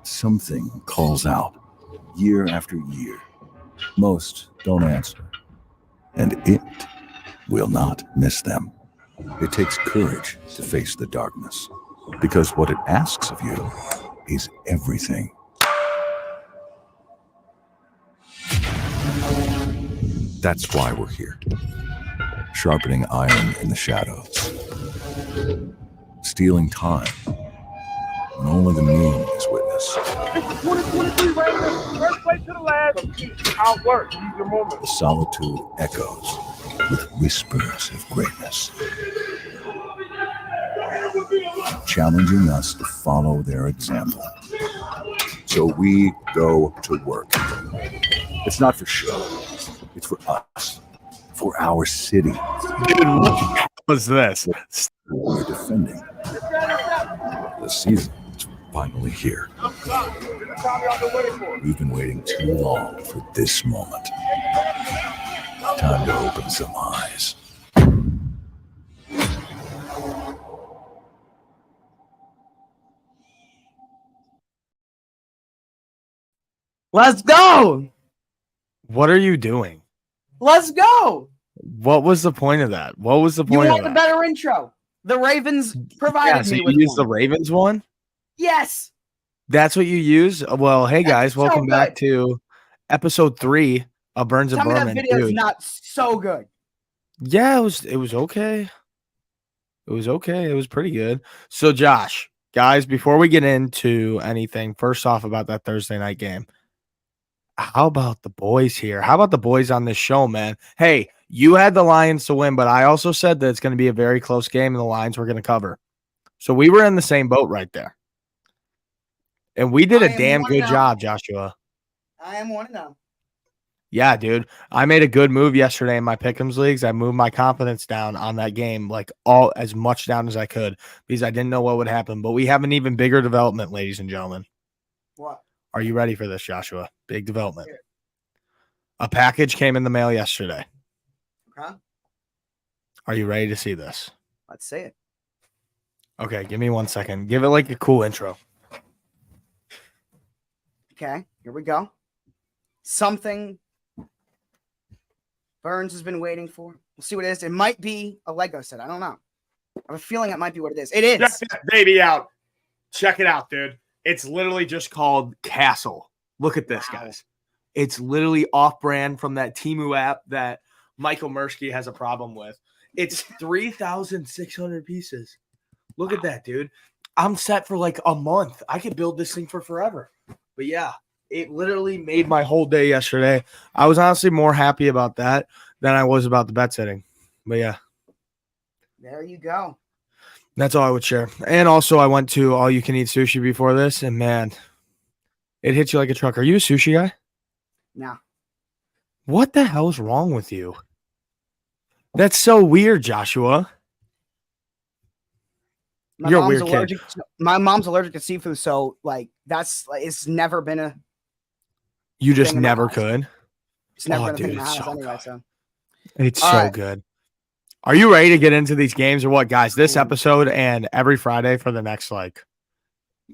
Something calls out year after year. Most don't answer, and it will not miss them. It takes courage to face the darkness, because what it asks of you is everything. That's why we're here, sharpening iron in the shadows, stealing time when only the moon is witness. This is 2023 Raiders, first place to the last. Outwork, use your moment. The solitude echoes with whispers of greatness, challenging us to follow their example. So we go to work. It's not for show. It's for us, for our city. Dude, what was this? We're defending. The season is finally here. We've been waiting too long for this moment. Time to open some eyes. Let's go. What are you doing? Let's go. What was the point of that? What was the You point of want the that? better intro. The Ravens provided Yeah, so me you with used the one. Ravens one? Yes. That's what you use? Well, hey guys, so welcome back good. to episode 3 of Burns and Tell me that Berman. video is Dude. not so good. Yeah, it was okay. It was okay. It was pretty good. So Josh, guys, before we get into anything, first off about that Thursday night game, how about the boys here? How about the boys on this show, man? Hey, you had the Lions to win, but I also said that it's going to be a very close game and the Lions were going to cover. So we were in the same boat right there. And we did a damn good job, Joshua. I am 1-0. Yeah, dude. I made a good move yesterday in my Pick'ems leagues. I moved my confidence down on that game, like all as much down as I could, because I didn't know what would happen. But we have an even bigger development, ladies and gentlemen. What? Are you ready for this, Joshua? Big development. A package came in the mail yesterday. Okay. Are you ready to see this? Let's see it. Okay, give me 1 second. Give it like a cool intro. Okay, here we go. Something Burns has been waiting for. We'll see what it is. It might be a Lego set. I don't know. I have a feeling it might be what it is. It is. Check that baby out. Check it out, dude. It's literally just called Castle. Look at this, Wow. guys. It's literally off-brand from that Temu app that Michael Mersky has a problem with. It's 3,600 pieces. Look at that, dude. I'm set for like a month. I could build this thing for forever. But yeah, it literally made my whole day yesterday. I was honestly more happy about that than I was about the bet setting. But yeah. There you go. That's all I would share. And also, I went to All You Can Eat Sushi before this, and man, it hits you like a truck. Are you a sushi guy? No. What the hell is wrong with you? That's so weird, Joshua. You're a weird kid. My mom's allergic to seafood, so like it's never been a. You just thing in my never house. could. It's never Oh, been a thing dude, in my it's house so anyway. good. So It's All so right. good. Are you ready to get into these games or what, guys? This episode and every Friday for the next for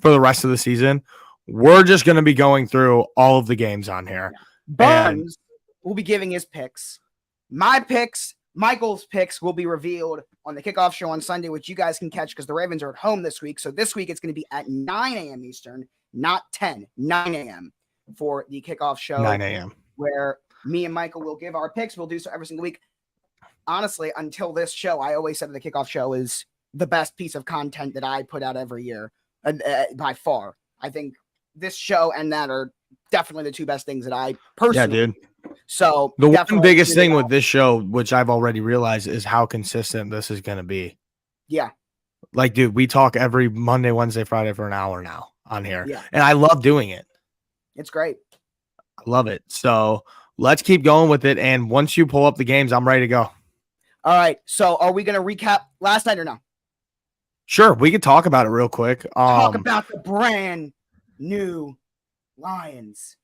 the rest of the season, we're just going to be going through all of the games on here. Burns will be giving his picks. My picks, Michael's picks will be revealed on the kickoff show on Sunday, which you guys can catch because the Ravens are at home this week. So this week it's going to be at 9 a.m. Eastern, not 10, 9 a.m. for the kickoff show. 9 a.m. Where me and Michael will give our picks. We'll do so every single week. Honestly, until this show, I always said that the kickoff show is the best piece of content that I put out every year, by far. I think this show and that are definitely the two best things that I personally. Yeah, dude. So The one definitely biggest check it thing out. with this show, which I've already realized, is how consistent this is going to be. Yeah. Like, dude, we talk every Monday, Wednesday, Friday for an hour now on here. Yeah. And I love doing it. It's great. I love it. So let's keep going with it. And once you pull up the games, I'm ready to go. All right. So are we going to recap last night or no? Sure. We could talk about it real quick. Talk about the brand new Lions.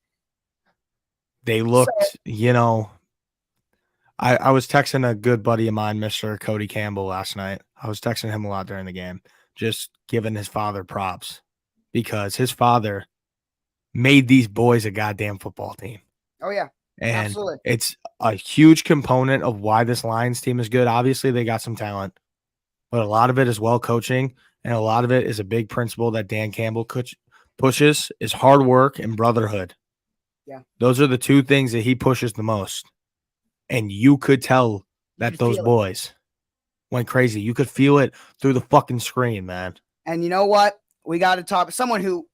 They looked, I was texting a good buddy of mine, Mr. Cody Campbell, last night. I was texting him a lot during the game, just giving his father props because his father made these boys a goddamn football team. Oh, yeah. And Absolutely. it's a huge component of why this Lions team is good. Obviously, they got some talent, but a lot of it is well coaching, and a lot of it is a big principle that Dan Campbell pushes is hard work and brotherhood. Yeah. Those are the two things that he pushes the most. And you could tell that those boys went crazy. You could feel it through the fucking screen, man. And you know what? We got to talk someone who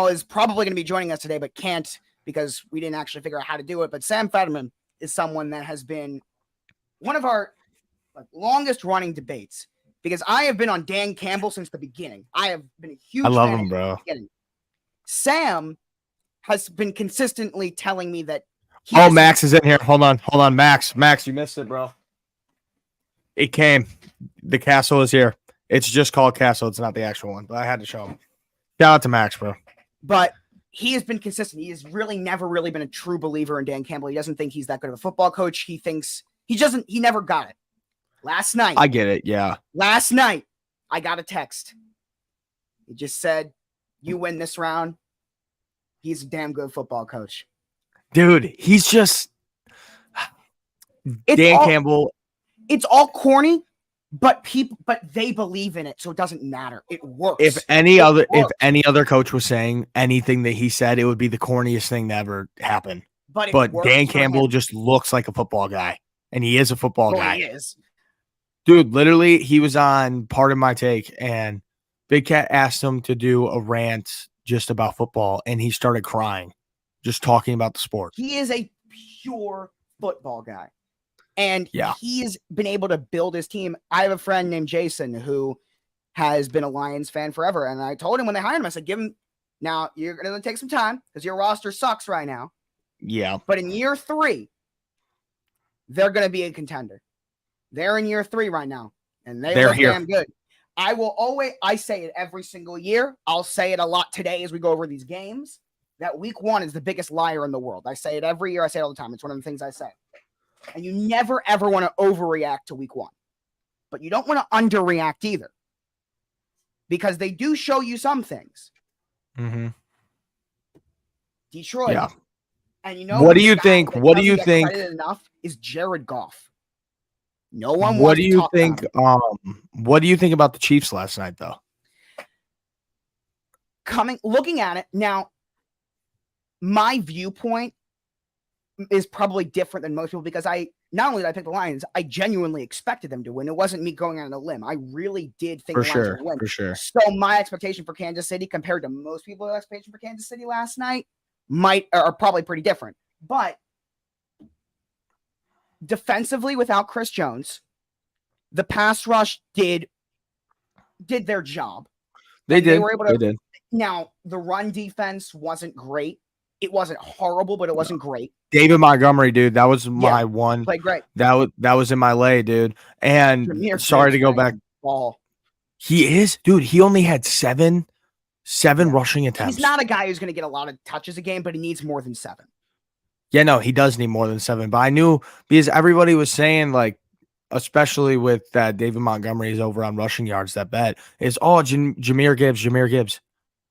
is probably going to be joining us today, but can't because we didn't actually figure out how to do it. But Sam Fetterman is someone that has been one of our longest running debates because I have been on Dan Campbell since the beginning. I have been a huge I love fan him, bro. Sam has been consistently telling me that. Max is in here. Hold on. Max, you missed it, bro. It came. The castle is here. It's just called Castle. It's not the actual one, but I had to show him. Shout out to Max, bro. But he has been consistent. He has really never really been a true believer in Dan Campbell. He doesn't think he's that good of a football coach. He thinks he never got it. Last night. I get it. Yeah. Last night, I got a text. It just said, "You win this round." He's a damn good football coach. Dude, he's just Campbell. It's all corny, but they believe in it, so it doesn't matter. It works. If any other coach was saying anything that he said, it would be the corniest thing that ever happened. But Dan Campbell just looks like a football guy, and he is a football guy. He is. Dude, literally, he was on Part of My Take, and Big Cat asked him to do a rant just about football, and he started crying, just talking about the sport. He is a pure football guy. And yeah, he's been able to build his team. I have a friend named Jason who has been a Lions fan forever. And I told him when they hired him, I said, now you're going to take some time because your roster sucks right now. Yeah. But in year 3, they're going to be a contender. They're in year 3 right now. And they're here. Damn good. I say it every single year. I'll say it a lot today as we go over these games, that week 1 is the biggest liar in the world. I say it every year. I say it all the time. It's one of the things I say. And you never, ever want to overreact to week 1. But you don't want to underreact either. Because they do show you some things. Mm-hmm. Detroit. Yeah. And you know what do you think? What do you think? Enough is Jared Goff. No one. What do you think? What do you think about the Chiefs last night, though? Looking at it now, my viewpoint is probably different than most people because not only did I pick the Lions, I genuinely expected them to win. It wasn't me going out on a limb. I really did think the Lions would win. For sure. So my expectation for Kansas City compared to most people's expectation for Kansas City last night are probably pretty different. But defensively, without Chris Jones, the pass rush did their job. They did. They were able to. They did. Now, the run defense wasn't great. It wasn't horrible, but it wasn't great. David Montgomery, dude, that was my one. Played great. That was in my lay, dude. And sorry to go back. Ball. He is, dude. He only had seven rushing attempts. He's not a guy who's going to get a lot of touches a game, but he needs more than 7. Yeah, no, he does need more than 7. But I knew because everybody was saying, like, especially with that David Montgomery is over on rushing yards, that bet is, Jahmyr Gibbs.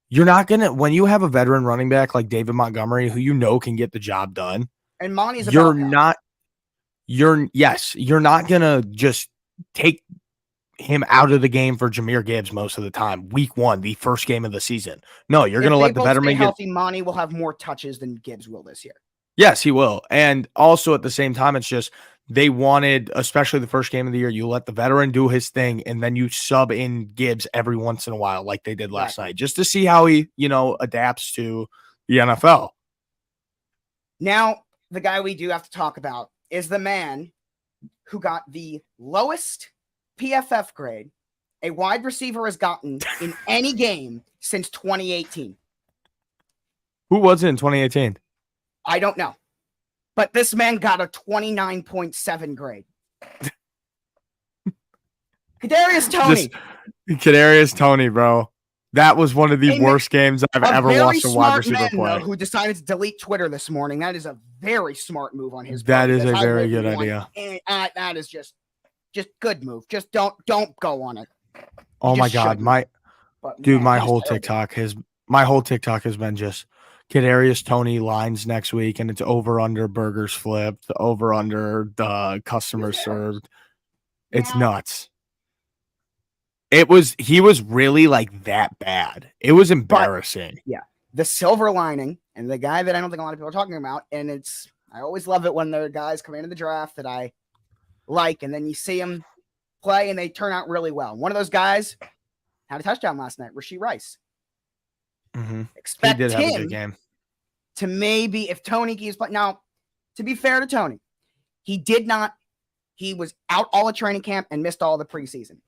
You're not going to, when you have a veteran running back like David Montgomery, who you know can get the job done, and Monty's you're not going to just take him out of the game for Jahmyr Gibbs most of the time. Week 1, the first game of the season. No, you're going to let the veteran get healthy. Monty will have more touches than Gibbs will this year. Yes, he will. And also at the same time, it's just they wanted, especially the first game of the year, you let the veteran do his thing and then you sub in Gibbs every once in a while like they did last night just to see how he, adapts to the NFL. Now, the guy we do have to talk about is the man who got the lowest PFF grade a wide receiver has gotten in any game since 2018. Who was it in 2018? I don't know. But this man got a 29.7 grade. Kadarius Toney, bro. That was one of the worst games I've ever watched a wide receiver play. Who decided to delete Twitter this morning. That is a very smart move on his part. That is a very good idea. And that is just good move. Just don't go on it. Oh my God. But Dude, man, my he was whole terrible. TikTok has been just Kadarius Toney lines next week, and it's over under burgers flipped, over under the customers served. It's Now, nuts. He was really like that bad. It was embarrassing. yeah, the silver lining, and the guy that I don't think a lot of people are talking about, and I always love it when there are guys coming into the draft that I like, and then you see them play and they turn out really well. One of those guys had a touchdown last night, Rashee Rice. Mm-hmm. He Expect did have a good him game. to maybe, if Tony keeps playing. Now, to be fair to Tony, he was out all of training camp and missed all the preseason.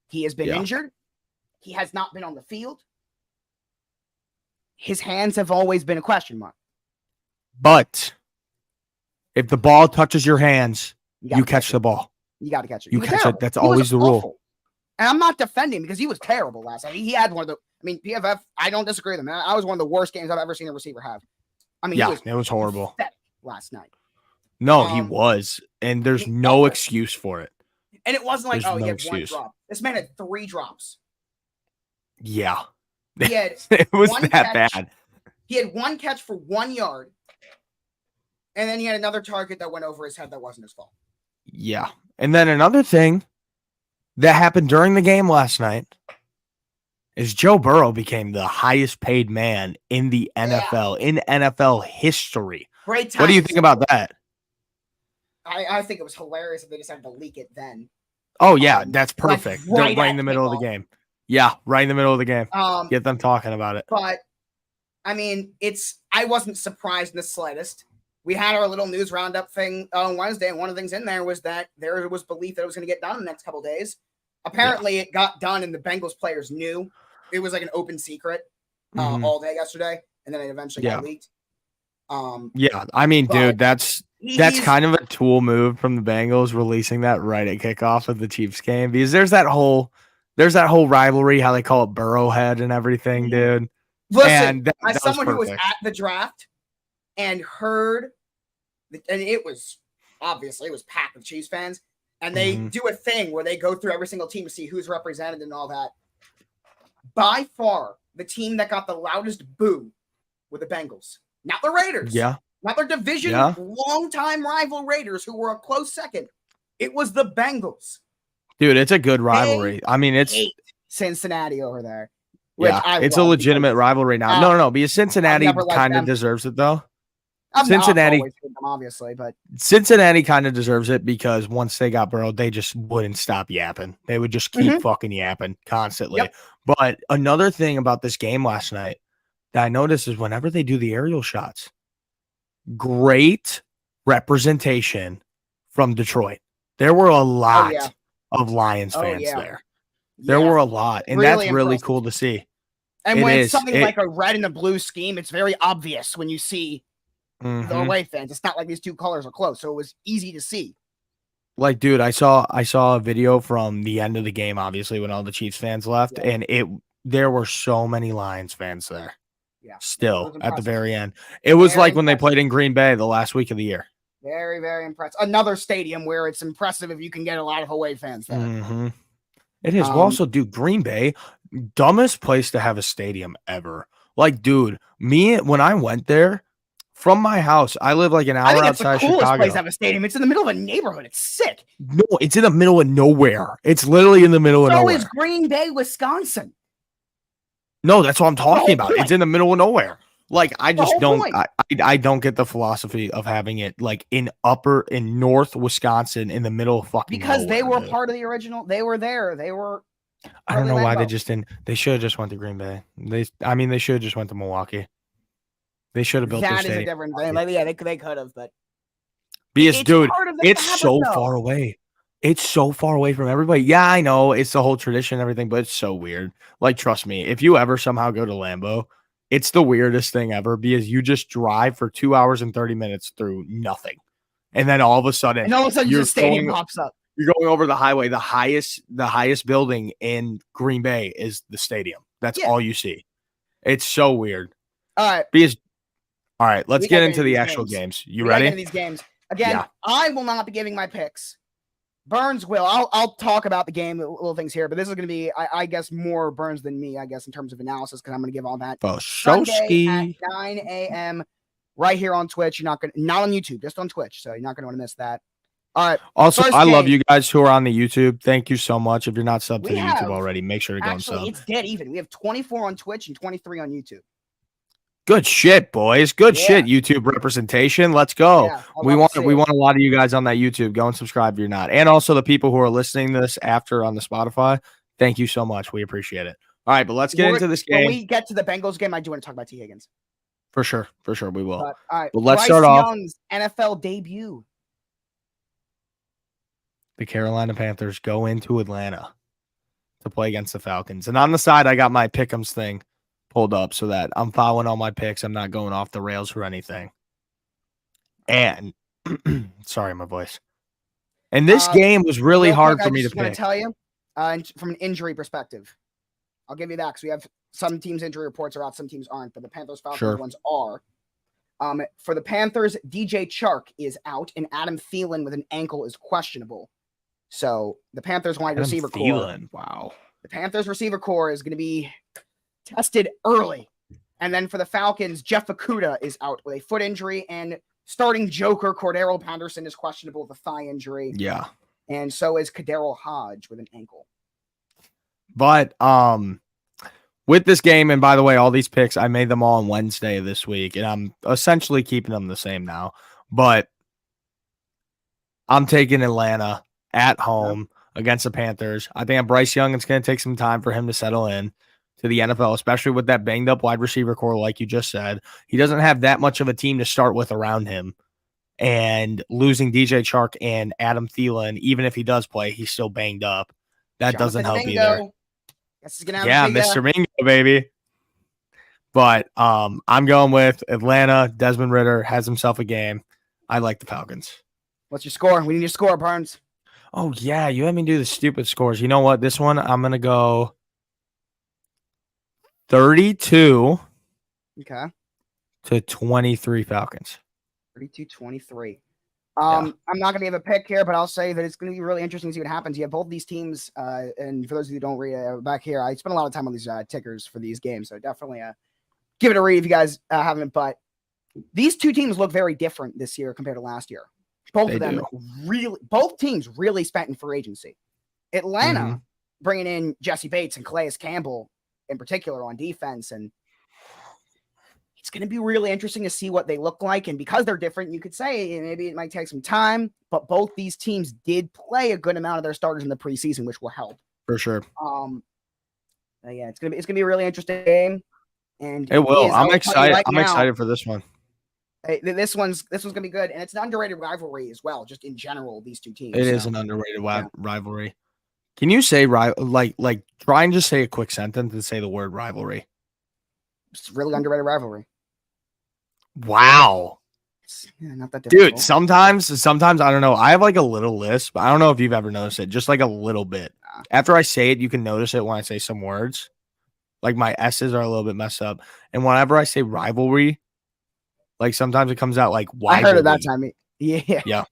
He has been injured. He has not been on the field. His hands have always been a question mark. But if the ball touches your hands, you catch the ball. You got to catch it. You catch it. That's always the rule. And I'm not defending because he was terrible last night. He had one of the, PFF, I don't disagree with him. I was one of the worst games I've ever seen a receiver have. It was horrible last night. No, he was. And there's no excuse for it. And it wasn't like, There's he no had excuse. one drop. This man had 3 drops. Yeah. He had it was one that catch. bad. He had 1 catch for 1 yard. And then he had another target that went over his head that wasn't his fault. Yeah. And then another thing that happened during the game last night is Joe Burrow became the highest paid man in the NFL, in NFL history. Great time. What do you think about that? I think it was hilarious if they decided to leak it then. Oh, yeah, that's perfect. Right They're right in the middle of the game. Yeah, right in the middle of the game. Get them talking about it. But, I wasn't surprised in the slightest. We had our little news roundup thing on Wednesday, and one of the things in there was that there was belief that it was going to get done in the next couple of days. Apparently, it got done, and the Bengals players knew. It was like an open secret all day yesterday, and then it eventually got leaked. Dude, that's kind of a tool move from the Bengals releasing that right at kickoff of the Chiefs game, because there's that whole rivalry, how they call it Burrowhead and everything, dude. Listen, as someone who was at the draft and heard, and it was packed with Chiefs fans, and they do a thing where they go through every single team to see who's represented and all that. By far, the team that got the loudest boo were the Bengals, not the Raiders. Yeah. Not their division longtime rival Raiders, who were a close second. It was the Bengals. Dude, it's a good rivalry. It's Cincinnati over there. It's a legitimate rivalry now. No, because Cincinnati kind of deserves it, though. Cincinnati, obviously, but Cincinnati kind of deserves it because once they got Burrow, they just wouldn't stop yapping. They would just keep fucking yapping constantly. Yep. But another thing about this game last night that I noticed is whenever they do the aerial shots, great representation from Detroit. There were a lot of Lions fans there. There were a lot, and really that's really cool to see. And when it's something like a red and a blue scheme, it's very obvious when you see the away fans. It's not like these two colors are close, so it was easy to see. Like, dude, I saw a video from the end of the game, obviously, when all the Chiefs fans left, and there were so many Lions fans there. Yeah, still at the very end. It was like when they played in Green Bay the last week of the year. Very, very impressive. Another stadium where it's impressive if you can get a lot of away fans there. It is. Well, also, dude, Green Bay, dumbest place to have a stadium ever. Like, dude, when I went there from my house, I live like an hour outside Chicago. It's the coolest place to have a stadium. It's in the middle of a neighborhood. It's sick. No, it's in the middle of nowhere. It's literally in the middle of nowhere. So is Green Bay, Wisconsin. No, that's what I'm talking about. It's in the middle of nowhere. Like, I just don't I don't get the philosophy of having it like in North Wisconsin in the middle of fucking because nowhere, they were part of the original. They were there. They were. I don't know why they just didn't. They should have just went to Green Bay. They should have just went to Milwaukee. They should have built that is a different thing. Like, yeah, they could have, but because dude, it's so far away. It's so far away from everybody. Yeah, I know it's the whole tradition and everything, but it's so weird. Like, trust me, if you ever somehow go to Lambeau, it's the weirdest thing ever because you just drive for 2 hours and 30 minutes through nothing. And then all of a sudden, your stadium pops up. You're going over the highway. The highest building in Green Bay is the stadium. That's all you see. It's so weird. All right. Let's get into the actual games. You ready? These games. Again, I will not be giving my picks. Burns will. I'll talk about the game, little things here, but this is going to be, I guess, more Burns than me, I guess, in terms of analysis, because I'm going to give all that Sunday at 9 a.m. right here on Twitch. You're not on YouTube, just on Twitch, so you're not going to want to miss that. All right. Also, I love you guys who are on the YouTube. Thank you so much. If you're not subbed to the YouTube already, make sure to go and sub. It's dead even. We have 24 on Twitch and 23 on YouTube. Good shit, boys. Good shit. YouTube representation. Let's go. Yeah, we want a lot of you guys on that YouTube. Go and subscribe if you're not. And also the people who are listening to this after on the Spotify. Thank you so much. We appreciate it. All right, but let's get into this game. When we get to the Bengals game, I do want to talk about T. Higgins. For sure. We will. All right. But let's start off. Young's NFL debut. The Carolina Panthers go into Atlanta to play against the Falcons. And on the side, I got my pick'ems thing pulled up so that I'm following all my picks. I'm not going off the rails or anything. And sorry, my voice. And this game was really hard for me to pick. I want to tell you from an injury perspective. I'll give you that because we have some teams' injury reports are out, some teams aren't, but the Panthers Falcons ones are. For the Panthers, DJ Chark is out, and Adam Thielen with an ankle is questionable. So the Panthers wide receiver core. Wow. The Panthers receiver core is going to be tested early. And then for the Falcons, Jeff Okudah is out with a foot injury, and starting joker Cordero Patterson is questionable with a thigh injury. Yeah. And so is Kadero Hodge with an ankle. But with this game, and by the way, all these picks, I made them all on Wednesday this week, and I'm essentially keeping them the same now. But I'm taking Atlanta at home against the Panthers. I think Bryce Young, it's going to take some time for him to settle in to the NFL, especially with that banged up wide receiver core, like you just said. He doesn't have that much of a team to start with around him. And losing DJ Chark and Adam Thielen, even if he does play, he's still banged up. That doesn't help either. Yeah, Mr. Mingo, baby. But I'm going with Atlanta. Desmond Ridder has himself a game. I like the Falcons. What's your score? We need your score, Barnes. Oh, yeah. You had me do the stupid scores. You know what? This one, I'm going to go 32 to 23 Falcons. 32-23. I'm not going to give a pick here, but I'll say that it's going to be really interesting to see what happens. You have both these teams, and for those of you who don't read back here, I spent a lot of time on these tickers for these games, so definitely give it a read if you guys haven't. But these two teams look very different this year compared to last year. Both teams really spent in free agency. Atlanta bringing in Jesse Bates and Calais Campbell in particular on defense, and it's going to be really interesting to see what they look like. And because they're different, you could say maybe it might take some time, but both these teams did play a good amount of their starters in the preseason, which will help for sure. Yeah, it's gonna be a really interesting game, and it will. I'm excited. I'm excited for this one. This one's gonna be good, and it's an underrated rivalry as well. Just in general, these two teams. It is an underrated rivalry. Can you say like try and just say a quick sentence and say the word rivalry? It's a really underrated rivalry. Wow. Not that difficult. Dude, sometimes I don't know. I have like a little lisp. I don't know if you've ever noticed it. Just like a little bit. After I say it, you can notice it when I say some words. Like my S's are a little bit messed up. And whenever I say rivalry, like sometimes it comes out like I heard it that time. Yeah. Yeah.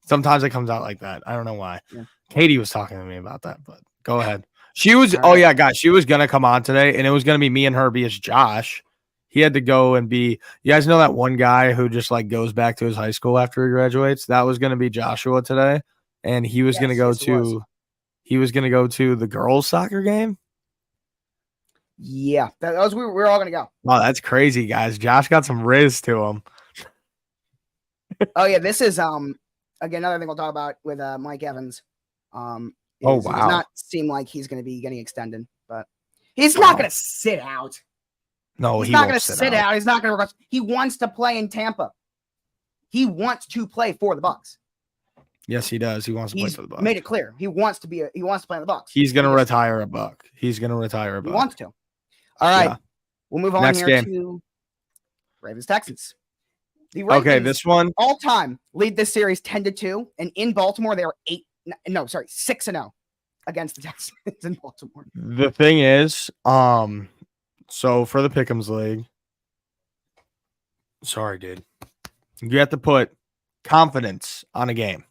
Sometimes it comes out like that. I don't know why. Yeah. Katie was talking to me about that, but go ahead. She was, guys, she was going to come on today, and it was going to be me and her as Josh. He had to go and be, you guys know that one guy who just like goes back to his high school after he graduates? That was going to be Joshua today. And he was going to go to the girls' soccer game. Yeah, that was, we were all going to go. Oh, that's crazy, guys. Josh got some riz to him. Oh yeah. This is, again, another thing we'll talk about with Mike Evans. Wow. It does not seem like he's going to be getting extended, but he's not going to sit out. No, he's not going to sit out. He's not going to. He wants to play in Tampa. He wants to play for the Bucs. Yes, he does. He wants to play for the Bucs. Made it clear. He wants to play in the Bucs. He's going to retire a Buck. He's going to retire a Buck. He wants to. All right. Yeah. We'll move on Next here game. to Ravens Texans. The Ravens, this one all time lead this series 10-2, and in Baltimore they are 6-0 against the Texans in Baltimore. The thing is, so for the Pick'ems League, sorry, dude, you have to put confidence on a game.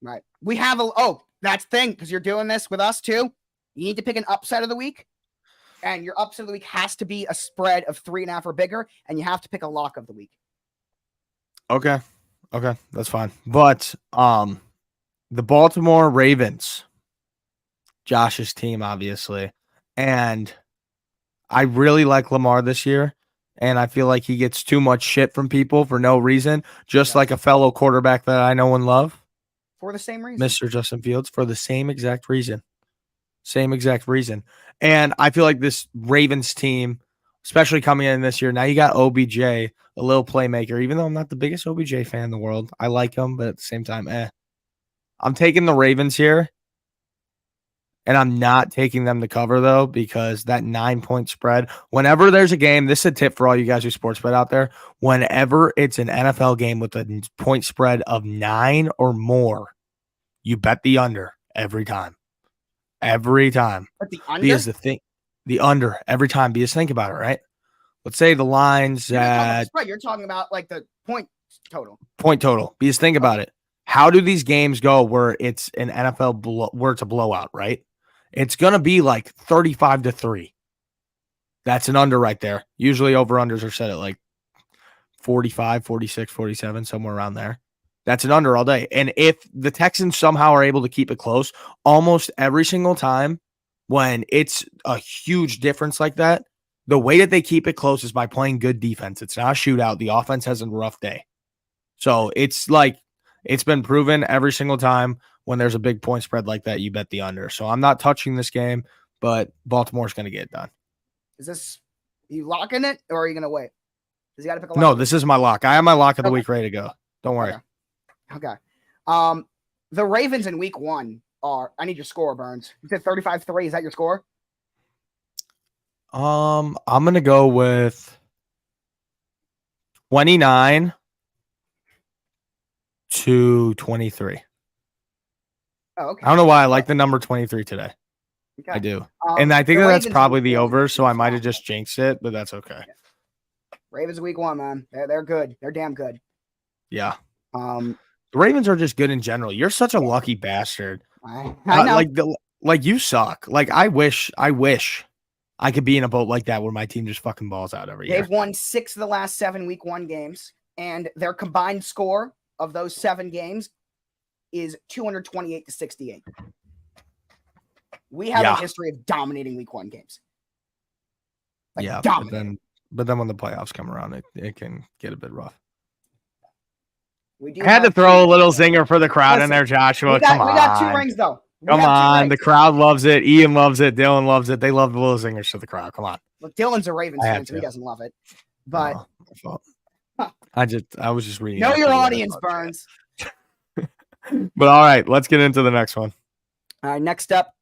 Right. We have That's the thing, because you're doing this with us too. You need to pick an upset of the week, and your upset of the week has to be a spread of 3.5 or bigger, and you have to pick a lock of the week. Okay, that's fine. But the Baltimore Ravens, Josh's team, obviously, and I really like Lamar this year, and I feel like he gets too much shit from people for no reason, just like a fellow quarterback that I know and love. For the same reason. Mr. Justin Fields, for the same exact reason. And I feel like this Ravens team, especially coming in this year, now you got OBJ, a little playmaker, even though I'm not the biggest OBJ fan in the world. I like him, but at the same time, I'm taking the Ravens here. And I'm not taking them to cover, though, because that 9-point spread, whenever there's a game, this is a tip for all you guys who sports bet out there. Whenever it's an NFL game with a point spread of 9 or more, you bet the under every time. Every time. But the under? Because the under every time. Because think about it, right? Let's say the line's at. You're talking about like the point total. Point total. Because think about it. How do these games go where it's an NFL where it's a blowout, right? It's going to be like 35-3. That's an under right there. Usually over-unders are set at like 45, 46, 47, somewhere around there. That's an under all day. And if the Texans somehow are able to keep it close, almost every single time when it's a huge difference like that, the way that they keep it close is by playing good defense. It's not a shootout. The offense has a rough day. So it's like, it's been proven every single time when there's a big point spread like that, you bet the under. So I'm not touching this game, but Baltimore's going to get it done. Is this, you locking it, or are you going to wait? Does he got to pick a lock? No, this is my lock. I have my lock of the week ready to go. Don't worry. Okay. The Ravens in week 1 are, I need your score, Burns. You said 35-3. Is that your score? I'm going to go with 29-23. Oh, okay. I don't know why I like the number 23 today. Okay. I do. And I think that's probably the over, so I might have just just jinxed it, but that's okay. Ravens week 1, man. They're good. They're damn good. Yeah. The Ravens are just good in general. You're such a lucky bastard. I know. Like you suck. Like I wish I could be in a boat like that where my team just fucking balls out every year. They've won 6 of the last 7 week 1 games, and their combined score of those 7 games is 228-68. We have a history of dominating week 1 games. Dominating. But then when the playoffs come around, it can get a bit rough. I had to throw a little zinger for the crowd in there, Joshua. Come on. We got 2 rings, though. Come on. The crowd loves it. Ian loves it. Dylan loves it. They love the little zingers to the crowd. Come on. Look, Dylan's a Ravens fan, so he doesn't love it. But I was just reading. Know your audience, Burns. But all right, let's get into the next one. All right, next up,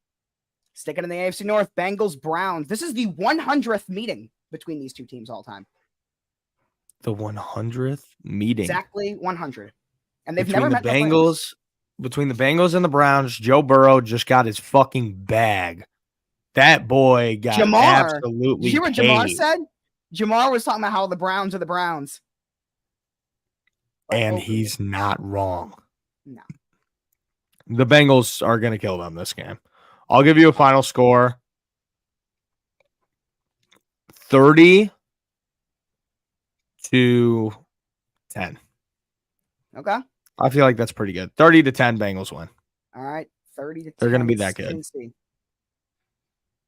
sticking in the AFC North, Bengals, Browns. This is the 100th meeting between these two teams all time. The 100th meeting. Exactly 100. And they've between never met the Bengals. Between the Bengals and the Browns, Joe Burrow just got his fucking bag. That boy got absolutely Did you hear what paid. Jamar said? Jamar was talking about how the Browns are the Browns. And he's not wrong. No. The Bengals are going to kill them this game. I'll give you a final score. 30-10. Okay. I feel like that's pretty good. 30-10 Bengals win. All right. 30-10. They're going to be that good. Let's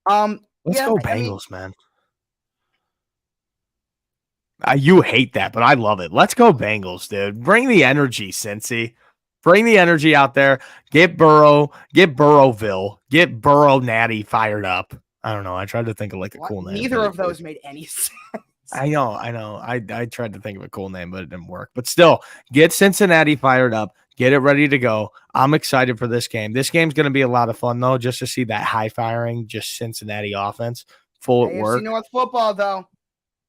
go Bengals, man. You hate that, but I love it. Let's go Bengals, dude. Bring the energy, Cincy. Bring the energy out there. Get Burrow. Get Burrowville. Get Burrow Natty fired up. I don't know. I tried to think of like a cool name. Neither of those made any sense. I know. I tried to think of a cool name, but it didn't work. But still, get Cincinnati fired up. Get it ready to go. I'm excited for this game. This game's going to be a lot of fun, though, just to see that high-firing, just Cincinnati offense full at work. AFC North football, though.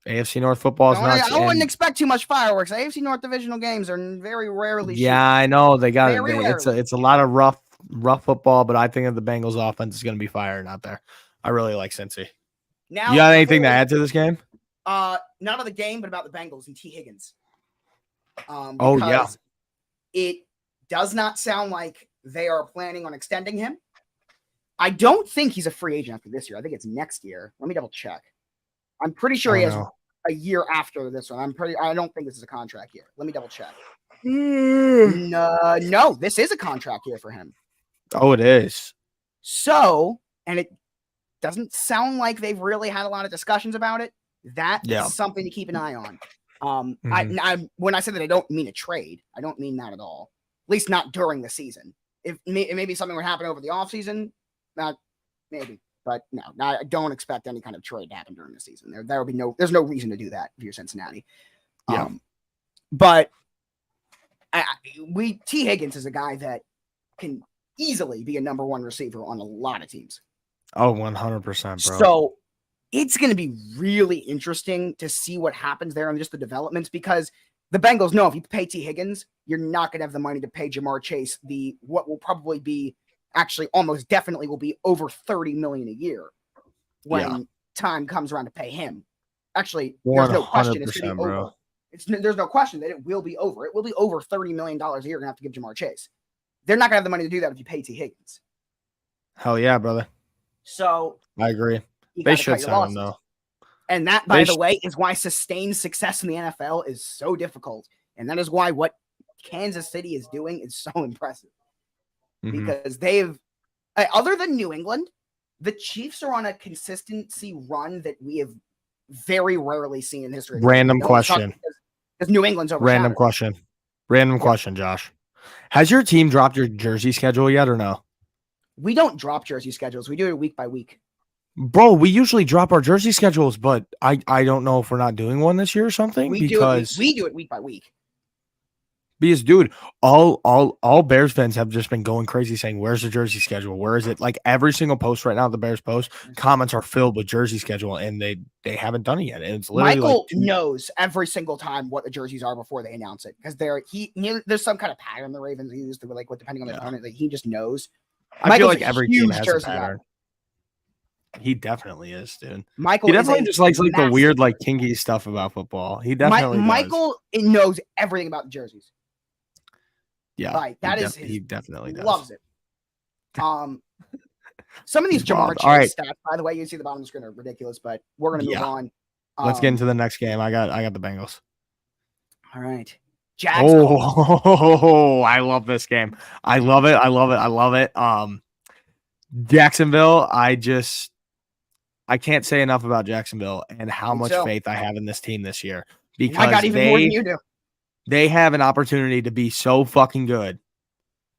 AFC North football is not. I wouldn't expect too much fireworks. AFC North divisional games are very rarely. Yeah, I know they got it. It's a lot of rough football, but I think that the Bengals offense is going to be firing out there. I really like Cincy. Now, you got anything to add to this game? Not of the game, but about the Bengals and T. Higgins. Oh yeah. It does not sound like they are planning on extending him. I don't think he's a free agent after this year. I think it's next year. Let me double check. I'm pretty sure he has a year after this one. I don't think this is a contract year. Let me double check. No, this is a contract year for him. Oh, it is. So, and it doesn't sound like they've really had a lot of discussions about it. That is something to keep an eye on. When I say that, I don't mean a trade. I don't mean that at all. At least not during the season. If maybe something would happen over the offseason, maybe. But no, I don't expect any kind of trade to happen during the season. There will be there's no reason to do that if you're Cincinnati. Yeah. But T. Higgins is a guy that can easily be a number one receiver on a lot of teams. Oh, 100%, bro. So it's going to be really interesting to see what happens there and just the developments, because the Bengals know if you pay T. Higgins, you're not going to have the money to pay Jamar Chase what will probably be, actually almost definitely will be over $30 million a year when time comes around to pay him. Actually, there's no question it's going to be over. There's no question that it will be over. It will be over $30 million a year you're going to have to give Jamar Chase. They're not going to have the money to do that if you pay T. Higgins. Hell yeah, brother. So I agree. They should sign him, though. And that, by the way, is why sustained success in the NFL is so difficult. And that is why what Kansas City is doing is so impressive. Because they've, other than New England, the Chiefs are on a consistency run that we have very rarely seen in history. Random question. Because New England's over. Random question, Josh. Has your team dropped your jersey schedule yet or no? We don't drop jersey schedules. We do it week by week. Bro, we usually drop our jersey schedules, but I don't know if we're not doing one this year or something. We do it week by week. Because, dude, all Bears fans have just been going crazy saying, where's the jersey schedule? Where is it? Like every single post right now, the Bears post, comments are filled with jersey schedule, and they haven't done it yet. And it's literally Michael knows every single time what the jerseys are before they announce it, because there's some kind of pattern the Ravens use to depending on the opponent. Like, he just knows. I feel like every team has a pattern. He definitely is, dude. Michael, he definitely just likes like the weird, like kinky stuff about football. He definitely Michael knows everything about the jerseys. Yeah, right. He definitely does. Loves it. Some of these Jamar Chase stats, by the way, you see the bottom of the screen are ridiculous, but we're gonna move on. Let's get into the next game. I got the Bengals. All right. Jags. Oh, I love this game. I love it. Jacksonville. I can't say enough about Jacksonville and how much faith I have in this team this year, because I got even more than you do. They have an opportunity to be so fucking good,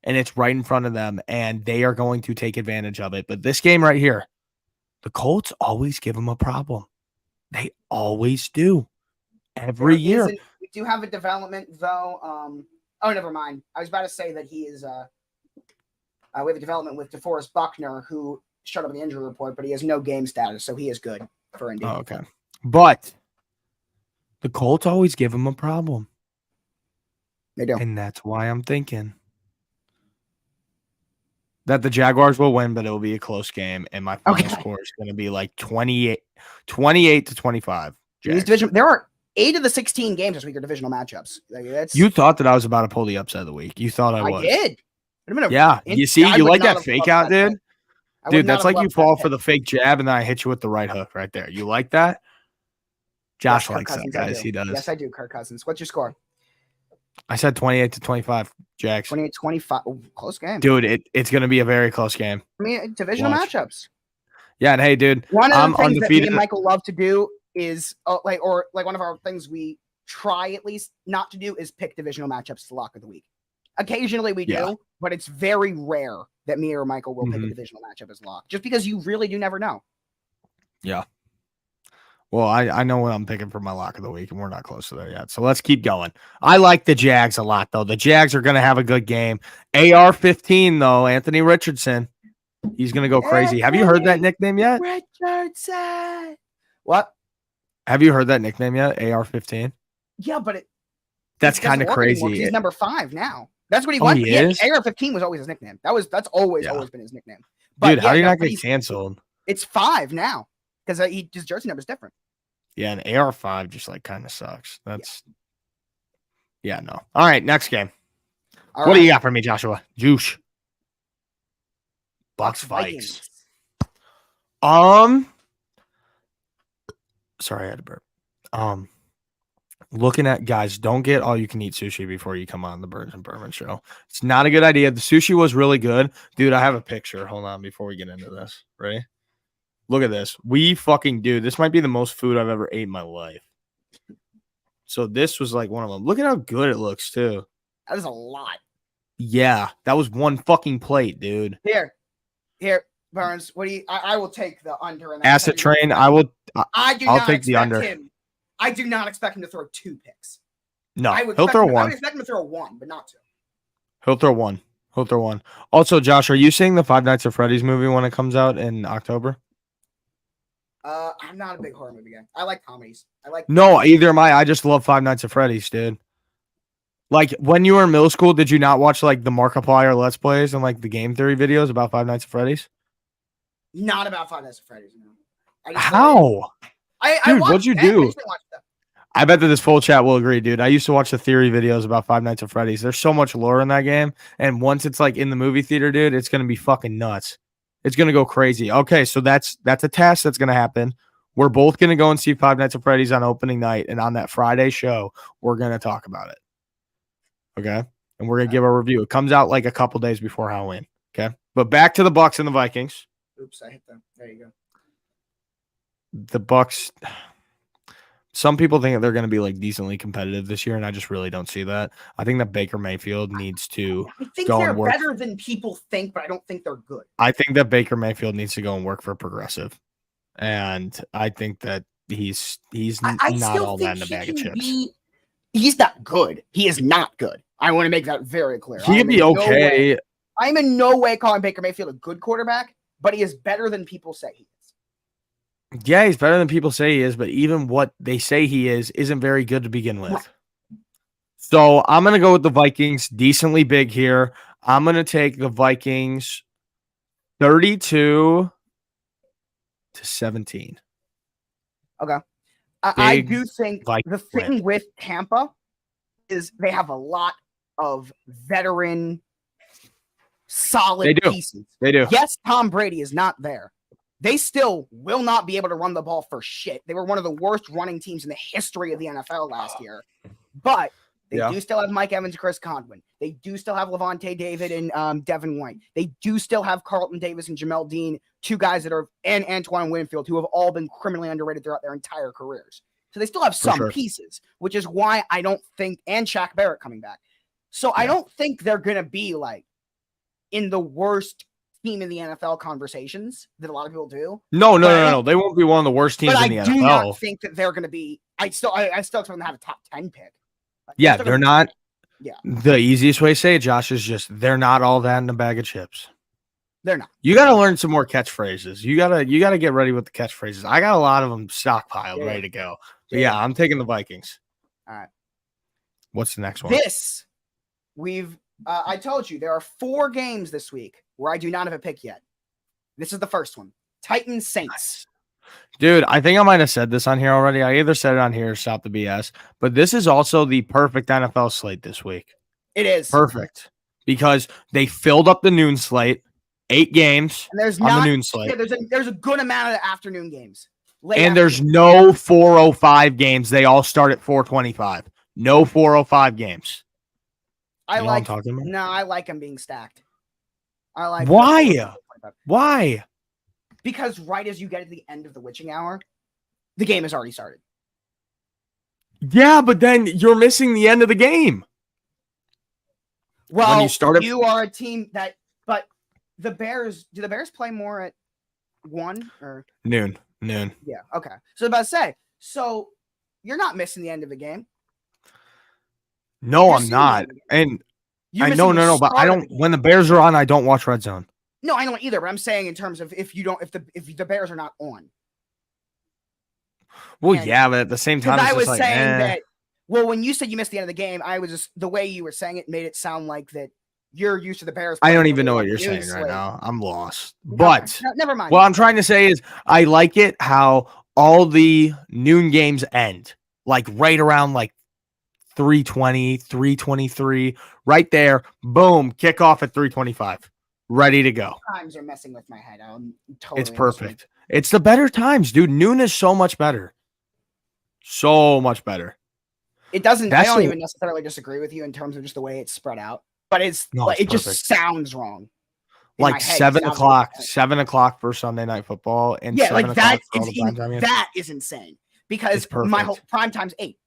and it's right in front of them, and they are going to take advantage of it. But this game right here, the Colts always give them a problem. They always do. Every year. We do have a development, though. Oh, never mind. I was about to say that he is we have a development with DeForest Buckner, who showed up in the injury report, but he has no game status, so he is good for Indy. Oh, okay. But the Colts always give him a problem. They do. And that's why I'm thinking that the Jaguars will win, but it will be a close game. And my final score is going to be like 28 to 25. There are 8 of the 16 games this week are divisional matchups. You thought that I was about to pull the upset of the week. You thought I was. I did. You see, you like that fake out, dude? Dude, that's like you fall for the fake jab, and then I hit you with the right hook right there. You like that? Josh likes that, guys. He does. Yes, I do, Kirk Cousins. What's your score? I said 28 to 25, Jags. 28-25. Oh, close game. Dude, it's going to be a very close game. I mean, divisional matchups. Yeah, and hey, dude, one of the things that me and Michael love to do is, one of our things we try at least not to do is pick divisional matchups to lock of the week. Occasionally we do, but it's very rare that me or Michael will pick a divisional matchup as lock, just because you really do never know. Yeah. Well, I know what I'm picking for my lock of the week, and we're not close to there yet. So let's keep going. I like the Jags a lot, though. The Jags are going to have a good game. AR-15, though, Anthony Richardson. He's going to go crazy. Have you heard that nickname yet? Richardson. What? Have you heard that nickname yet? AR-15? Yeah, but that's kind of crazy. He's number 5 now. That's what he wants. Yeah, AR-15 was always his nickname. That's always been his nickname. But dude, how do you not get canceled? It's 5 now because his jersey number is different. Yeah, and AR-5 just like kind of sucks. That's no. All right, next game. What do you got for me, Joshua? Juice. Bucks Vikings. Sorry, I had to burp. Looking at guys, don't get all you can eat sushi before you come on the Burns and Berman show. It's not a good idea. The sushi was really good. Dude, I have a picture. Hold on before we get into this. Ready? Look at this. This might be the most food I've ever ate in my life. So this was like one of them. Look at how good it looks too. That is a lot. Yeah, that was one fucking plate, dude. Here, Burns. What do you? I will take the under. And Acid train. I'll take the under. I do not expect him to throw 2 picks. No, he'll throw 1. I would expect him to throw 1, but not 2. He'll throw 1. Also, Josh, are you seeing the Five Nights at Freddy's movie when it comes out in October? I'm not a big horror movie guy. I like comedies. No, either am I. I just love Five Nights at Freddy's, dude. Like, when you were in middle school, did you not watch, like, the Markiplier Let's Plays and, like, the game theory videos about Five Nights at Freddy's? Not about Five Nights at Freddy's, no. How? Dude, what'd you do? I bet that this full chat will agree, dude. I used to watch the theory videos about Five Nights at Freddy's. There's so much lore in that game. And once it's, like, in the movie theater, dude, it's going to be fucking nuts. It's going to go crazy. Okay, so that's a test that's going to happen. We're both going to go and see Five Nights at Freddy's on opening night. And on that Friday show, we're going to talk about it. Okay? And we're going to give a review. It comes out like a couple days before Halloween. Okay? But back to the Bucks and the Vikings. Oops, I hit them. There you go. The Bucks, some people think that they're going to be like decently competitive this year, and I just really don't see that. I think that Baker Mayfield needs to go they're and work. Better than people think, but I don't think they're good. I think that Baker Mayfield needs to go and work for Progressive, and I think that he's not all that in a bag of chips. He's not good. He is not good. I want to make that very clear. He could be okay. I'm in no way calling Baker Mayfield a good quarterback, but he is better than people say he is. Yeah, he's better than people say he is, but even what they say he is isn't very good to begin with. So I'm going to go with the Vikings, decently big here. I'm going to take the Vikings 32-17. Okay. I do think Viking the thing with Tampa is they have a lot of veteran, solid pieces. They do. Yes, Tom Brady is not there. They still will not be able to run the ball for shit. They were one of the worst running teams in the history of the NFL last year. But they do still have Mike Evans and Chris Conway. They do still have Levante David and Devin White. They do still have Carlton Davis and Jamel Dean, 2 guys that are, and Antoine Winfield, who have all been criminally underrated throughout their entire careers. So they still have some pieces, which is why I don't think, and Shaq Barrett coming back. So I don't think they're going to be like in the worst team in the NFL conversations that a lot of people do. No. They won't be one of the worst teams in the NFL. But I do not think that they're going to be. I still expect them to have a top 10 pick. Yeah, they're not. Yeah. The easiest way to say it, Josh, is just they're not all that in a bag of chips. They're not. You got to learn some more catchphrases. You gotta get ready with the catchphrases. I got a lot of them stockpiled, ready to go. But yeah, I'm taking the Vikings. All right. What's the next one? I told you there are 4 games this week where I do not have a pick yet. This is the first one. Titans Saints. Dude, I think I might have said this on here already. I either said it on here or stop the BS. But this is also the perfect NFL slate this week. It is. Perfect. Because they filled up the noon slate. 8 games and there's on the noon slate. Yeah, there's a good amount of afternoon games. There's no 4:05 games. They all start at 4:25. No 4:05 games. I like talking about? No, I like them being stacked. I like why? Why? Because right as you get to the end of the witching hour, the game has already started. Yeah, but then you're missing the end of the game. Well, you are a team that, but the Bears, do the Bears play more at 1 or noon? Yeah. Okay. So I was about to say, so you're not missing the end of the game. No, I'm not. And I no, but I don't. When the Bears are on, I don't watch Red Zone. No, I don't either. But I'm saying in terms of if the Bears are not on. Well, yeah, but at the same time, I was saying that. Well, when you said you missed the end of the game, I was just the way you were saying it made it sound like that you're used to the Bears. I don't even know what you're saying right now. I'm lost. But never mind. What I'm trying to say is I like it how all the noon games end like right around like 3:20, 3:23, right there. Boom, kickoff at 3:25. ready to go. Times are messing with my head. I'm totally It's perfect. It's the better times, dude. Noon is so much better. So much better. It doesn't. I That's don't the- even necessarily disagree with you in terms of just the way it's spread out, but it's No, like, it's it just perfect. sounds wrong. In my Like head, it 7 sounds o'clock, like- 7 o'clock for Sunday Night Football, and Yeah, 7 like that o'clock for all is the primetime games. that is insane because It's my perfect. whole prime time's 8.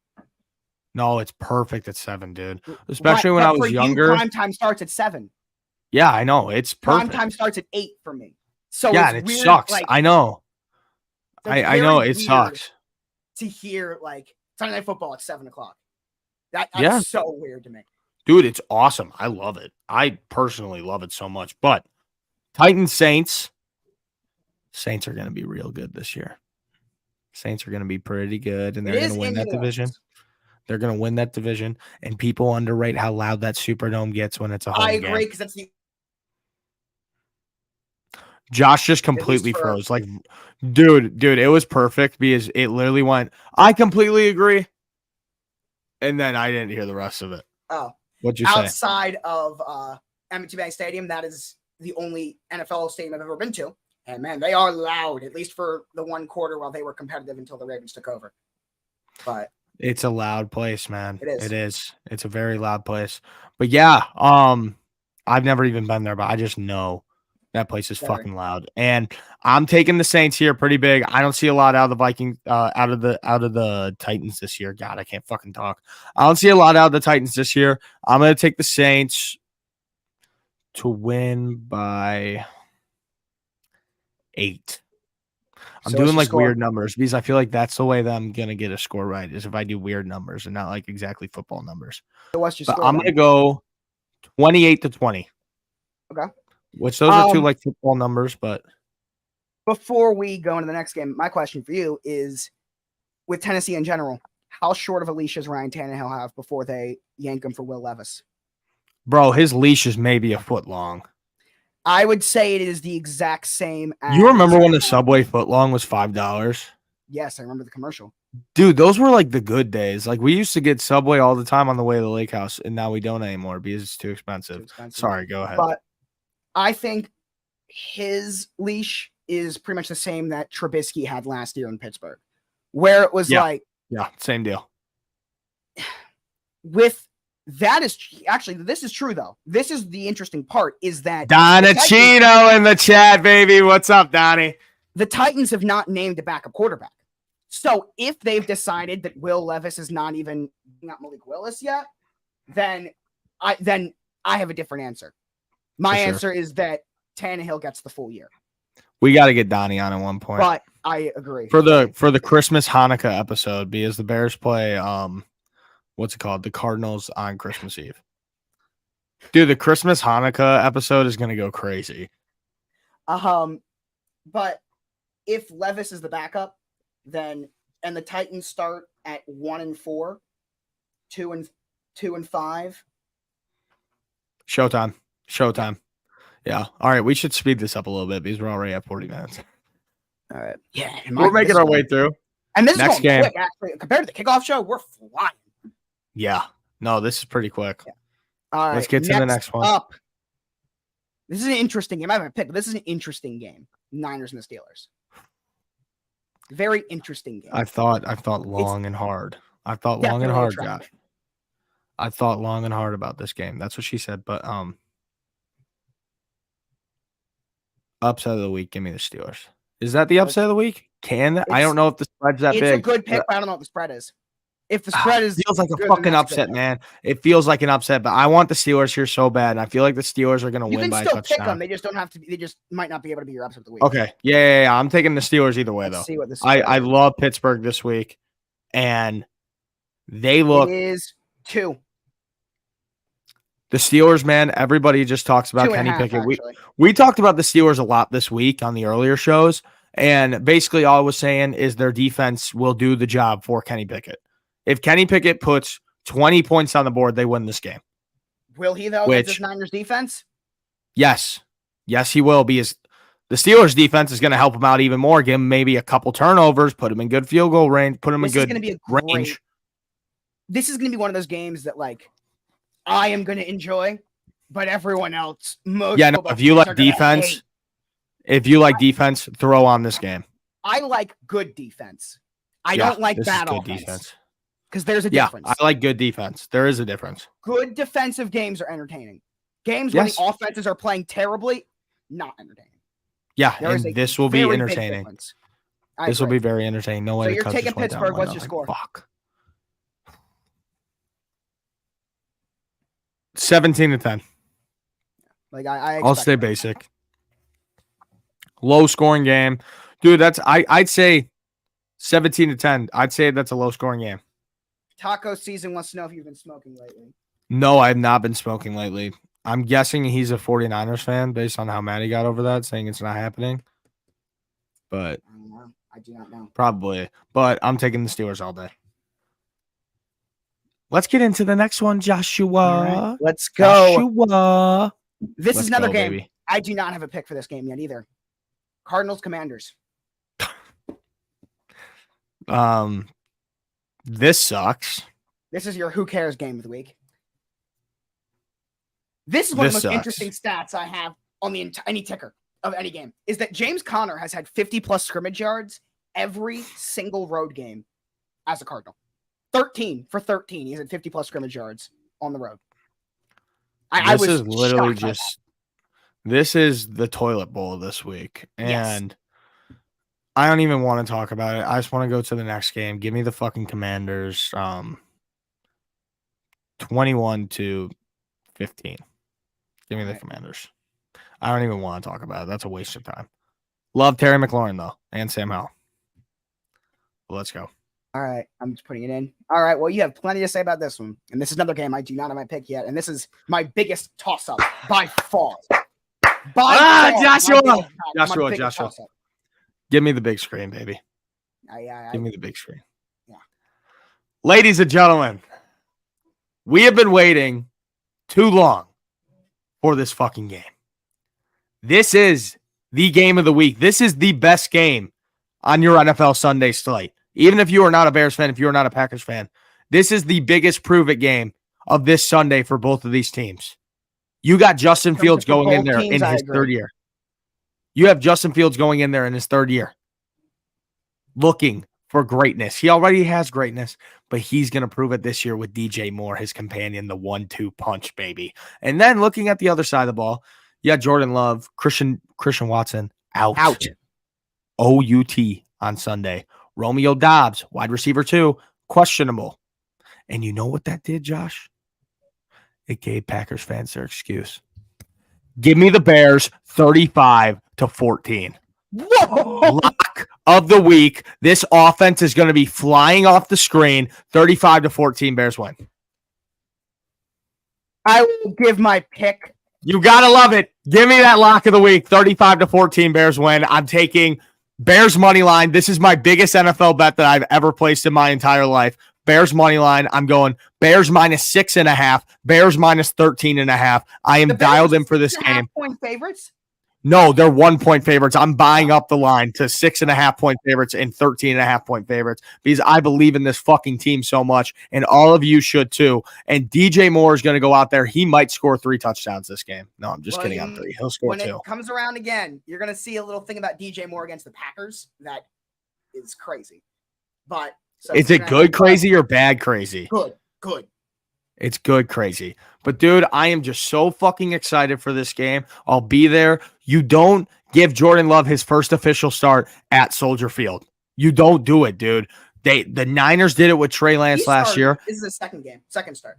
No, it's perfect at 7, dude. Especially when But I for was you, younger. prime time starts at 7. Yeah, I know. It's Prime perfect. time starts at 8 for me. So Yeah, it's and it weird, sucks. like, I know. so it's I know very it weird sucks. to hear like Sunday Night Football at 7 o'clock. That's Yeah. so weird to me. Dude, it's awesome. I love it. I personally love it so much. But Titans Saints are going to be real good this year. Saints are going to be pretty good, and they're going to win that division. They're going to win that division, and people underrate how loud that Superdome gets when it's a home I game. agree because that's the Josh just completely for- froze. Like, dude, it was perfect because it literally went, I completely agree. And then I didn't hear the rest of it. oh What'd you say? outside of M&T Bank Stadium. That is the only NFL stadium I've ever been to, and man, they are loud. At least for the one quarter while they were competitive until the Ravens took over. But It's a loud place, man. It is. It is. It's a very loud place. But yeah, I've never even been there, but I just know that place is Very. fucking loud. And I'm taking the Saints here pretty big. I don't see a lot out of the Vikings, out of the Titans this year. God, I can't fucking talk. I don't see a lot out of the Titans this year. I'm gonna take the Saints to win by 8. I'm So what's doing your like score? weird numbers because I feel like that's the way that I'm gonna get a score right is if I do weird numbers and not like exactly football numbers. So what's your But score? I'm then? gonna go 28-20. Okay. Which those are two Um, like football numbers, but Before we go into the next game, my question for you is, with Tennessee in general, how short of a leash does Ryan Tannehill have before they yank him for Will Levis? bro, his leash is maybe a foot long. I would say it is the exact same as You remember when the Subway foot long was $5? Yes, I remember the commercial. Dude, those were like the good days. Like we used to get Subway all the time on the way to the lake house, and now we don't anymore because it's too expensive. Too expensive. Sorry, go ahead. But I think his leash is pretty much the same that Trubisky had last year in Pittsburgh, where it was Yeah. like Yeah, same deal. with that is actually this is true though. This is the interesting part is that Donachino in the chat, baby. What's up, Donnie? the Titans have not named a backup quarterback. So if they've decided that Will Levis is not Malik Willis yet, then I have a different answer. My For sure. answer is that Tannehill gets the full year. We got to get Donnie on at one point. But I agree. For the Christmas Hanukkah episode, because the Bears play what's it called? The Cardinals on Christmas Eve. Dude, the Christmas Hanukkah episode is gonna go crazy. But if Levis is the backup, then and the Titans start at 1-4, 2-5. Showtime. Yeah. All right, we should speed this up a little bit because we're already at 40 minutes. All right. Yeah. We're making our way through. And this Next is going game. quick, actually. Compared to the kickoff show, we're flying. Yeah. No, this is pretty quick. Yeah. All right. Let's get to the next one. Up. This is an interesting game. I haven't picked, but this is an interesting game. Niners and the Steelers. Very interesting game. I thought long and hard. I thought long and Definitely hard, attractive. Josh. I thought long and hard about this game. That's what she said. But upset of the week, give me the Steelers. Is that the upset of the week? I don't know if the spread's that It's big. a good pick, but I don't know what the spread is. If the spread is feels like a good, then fucking that's a good upset, pick. man. It feels like an upset, but I want the Steelers here so bad, and I feel like the Steelers are going to You win can by a still pick them. touchdown. They just don't have to. They just might not be able to be your upset of the week. Okay, yeah. I'm taking the Steelers either way, Let's though. see what this. I love Pittsburgh this week, and they look It is 2. the Steelers, man. Everybody just talks about 2.5, Kenny Pickett. actually. We talked about the Steelers a lot this week on the earlier shows, and basically all I was saying is their defense will do the job for Kenny Pickett. If Kenny Pickett puts 20 points on the board, they win this game. Will he though? Against this Niners defense? Yes, he will. Because the Steelers defense is going to help him out even more. Give him maybe a couple turnovers, put him in good field goal range, put him This in is good going to be a range. great. This is going to be one of those games that like I am going to enjoy but everyone else, most Yeah, no, football if you fans are like gonna defense, hate. throw on this game. I like good defense. I Yeah, don't like this is bad good offense. defense. Because there's a Yeah, difference. I like good defense. There is a difference. Good defensive games are entertaining. Games where Yes. the offenses are playing terribly, not entertaining. Yeah, There is and a this will be very big entertaining. difference. I This will be agree. very entertaining. No way. So the you're Cubs taking just went down Pittsburgh. one What's your nothing. score? Fuck. 17-10. Like I'll stay basic. Low scoring game. Dude, I'd say 17-10. I'd say that's a low scoring game. Taco season wants to know if you've been smoking lately. No, I've not been smoking lately. I'm guessing he's a 49ers fan based on how mad he got over that, saying it's not happening. But I don't know. I do not know. probably. But I'm taking the Steelers all day. Let's get into the next one, Joshua. All right, let's go. Joshua. This is another game. Baby. I do not have a pick for this game yet either. Cardinals Commanders. This sucks. This is your who cares game of the week. This is one of the This most sucks. interesting stats I have on the any ticker of any game is that James Conner has had 50 plus scrimmage yards every single road game as a Cardinal. 13 for 13. He's at 50 plus scrimmage yards on the road. I This was is literally shocked by that. just this is the toilet bowl this week. And I don't even want to talk about it. I just want to go to the next game. Give me the fucking Commanders 21-15. Give me the Commanders. I don't even want to talk about it. That's a waste of time. Love Terry McLaurin though and Sam Howell. Let's go. All right, I'm just putting it in. All right, well, you have plenty to say about this one. And this is another game I do not have my pick yet. And this is my biggest toss-up by far. Joshua! Joshua. Joshua. Give me the big screen, baby. Give me the big screen. Yeah. Ladies and gentlemen, we have been waiting too long for this fucking game. This is the game of the week. This is the best game on your NFL Sunday slate. Even if you are not a Bears fan, if you are not a Packers fan, this is the biggest prove-it game of this Sunday for both of these teams. You got Justin Fields going in there in his third year. You have Justin Fields going in there in his third year, looking for greatness. He already has greatness, but he's going to prove it this year with DJ Moore, his companion, the 1-2 punch, baby. And then looking at the other side of the ball, you got Jordan Love, Christian Watson out. OUT on Sunday. Romeo Dobbs, wide receiver 2, questionable. And you know what that did, Josh? It gave Packers fans their excuse. Give me the Bears 35-14. Whoa! Lock of the week. This offense is going to be flying off the screen. 35-14 Bears win. I will give my pick. You got to love it. Give me that lock of the week. 35-14 Bears win. I'm taking Bears money line. This is my biggest NFL bet that I've ever placed in my entire life. Bears money line. I'm going Bears -6.5. Bears -13.5. I am dialed in for this game. Point favorites. No, they're 1-point favorites. I'm buying up the line to 6.5-point favorites and 13.5-point favorites because I believe in this fucking team so much, and all of you should too. And DJ Moore is going to go out there. He might score 3 touchdowns this game. No, I'm just kidding on 3. He'll score 2. When it comes around again, you're going to see a little thing about DJ Moore against the Packers that is crazy. But so is it good crazy or bad crazy? Good. It's good crazy. But, dude, I am just so fucking excited for this game. I'll be there. You don't give Jordan Love his first official start at Soldier Field. You don't do it, dude. The Niners did it with Trey Lance last year. This is the second start.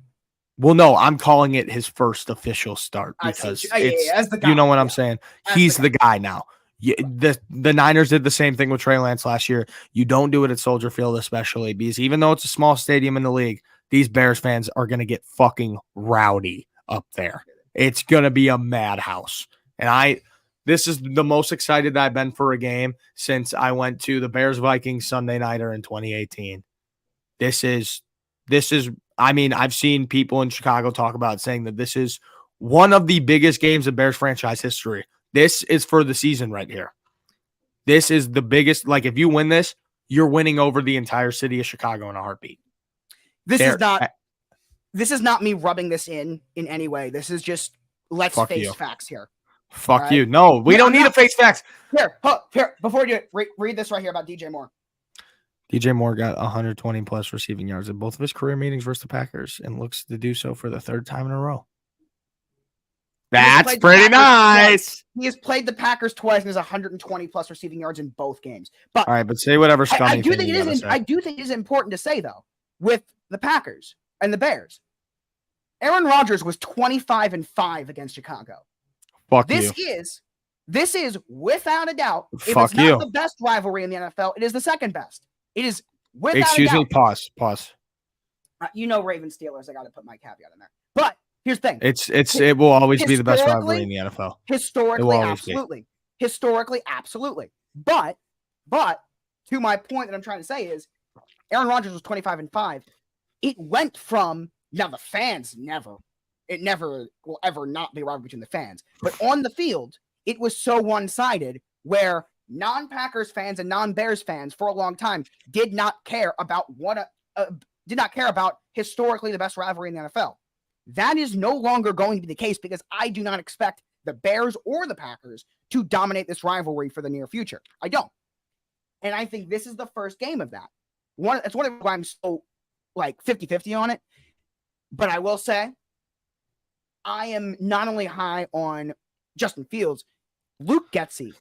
Well, no, I'm calling it his first official start because as the guy. You know what I'm saying? He's the guy now. The Niners did the same thing with Trey Lance last year. You don't do it at Soldier Field, especially because even though it's a small stadium in the league, these Bears fans are going to get fucking rowdy up there. It's going to be a madhouse. And this is the most excited that I've been for a game since I went to the Bears-Vikings Sunday nighter in 2018. This is, I mean, I've seen people in Chicago talk about saying that this is one of the biggest games in Bears franchise history. This is for the season right here. This is the biggest. Like, if you win this, you're winning over the entire city of Chicago in a heartbeat. This is not me rubbing this in any way. This is just let's Fuck face you. facts here. Fuck Right. you. No, we Yeah, don't I'm need to not- face facts. Here, before you do it, read this right here about DJ Moore. DJ Moore got 120 plus receiving yards in both of his career meetings versus the Packers and looks to do so for the third time in a row. That's played the pretty Packers nice. He has played the Packers twice and has 120 plus receiving yards in both games. But All right, but say whatever scummy I do thing think you it gotta is. say. I do think it is important to say though, with the Packers and the Bears, Aaron Rodgers was 25-5 against Chicago. Fuck This you. is without a doubt. If Fuck it's not you. the best rivalry in the NFL, it is the second best. It is without Excuse a me. doubt. Pause. Ravens Steelers. I got to put my caveat in there. But here's the thing. It will always be the best Historically- rivalry in the NFL. Historically, always be. absolutely. Historically, absolutely. But to my point that I'm trying to say is Aaron Rodgers was 25-5. It went from now the fans it never will ever not be a rivalry between the fans. But on the field, it was so one-sided where non-Packers fans and non-Bears fans for a long time did not care about historically the best rivalry in the NFL. That is no longer going to be the case because I do not expect the Bears or the Packers to dominate this rivalry for the near future. I don't. And I think this is the first game of that. That's one of why I'm so 50-50 on it. But I will say, I am not only high on Justin Fields, Luke Getsy,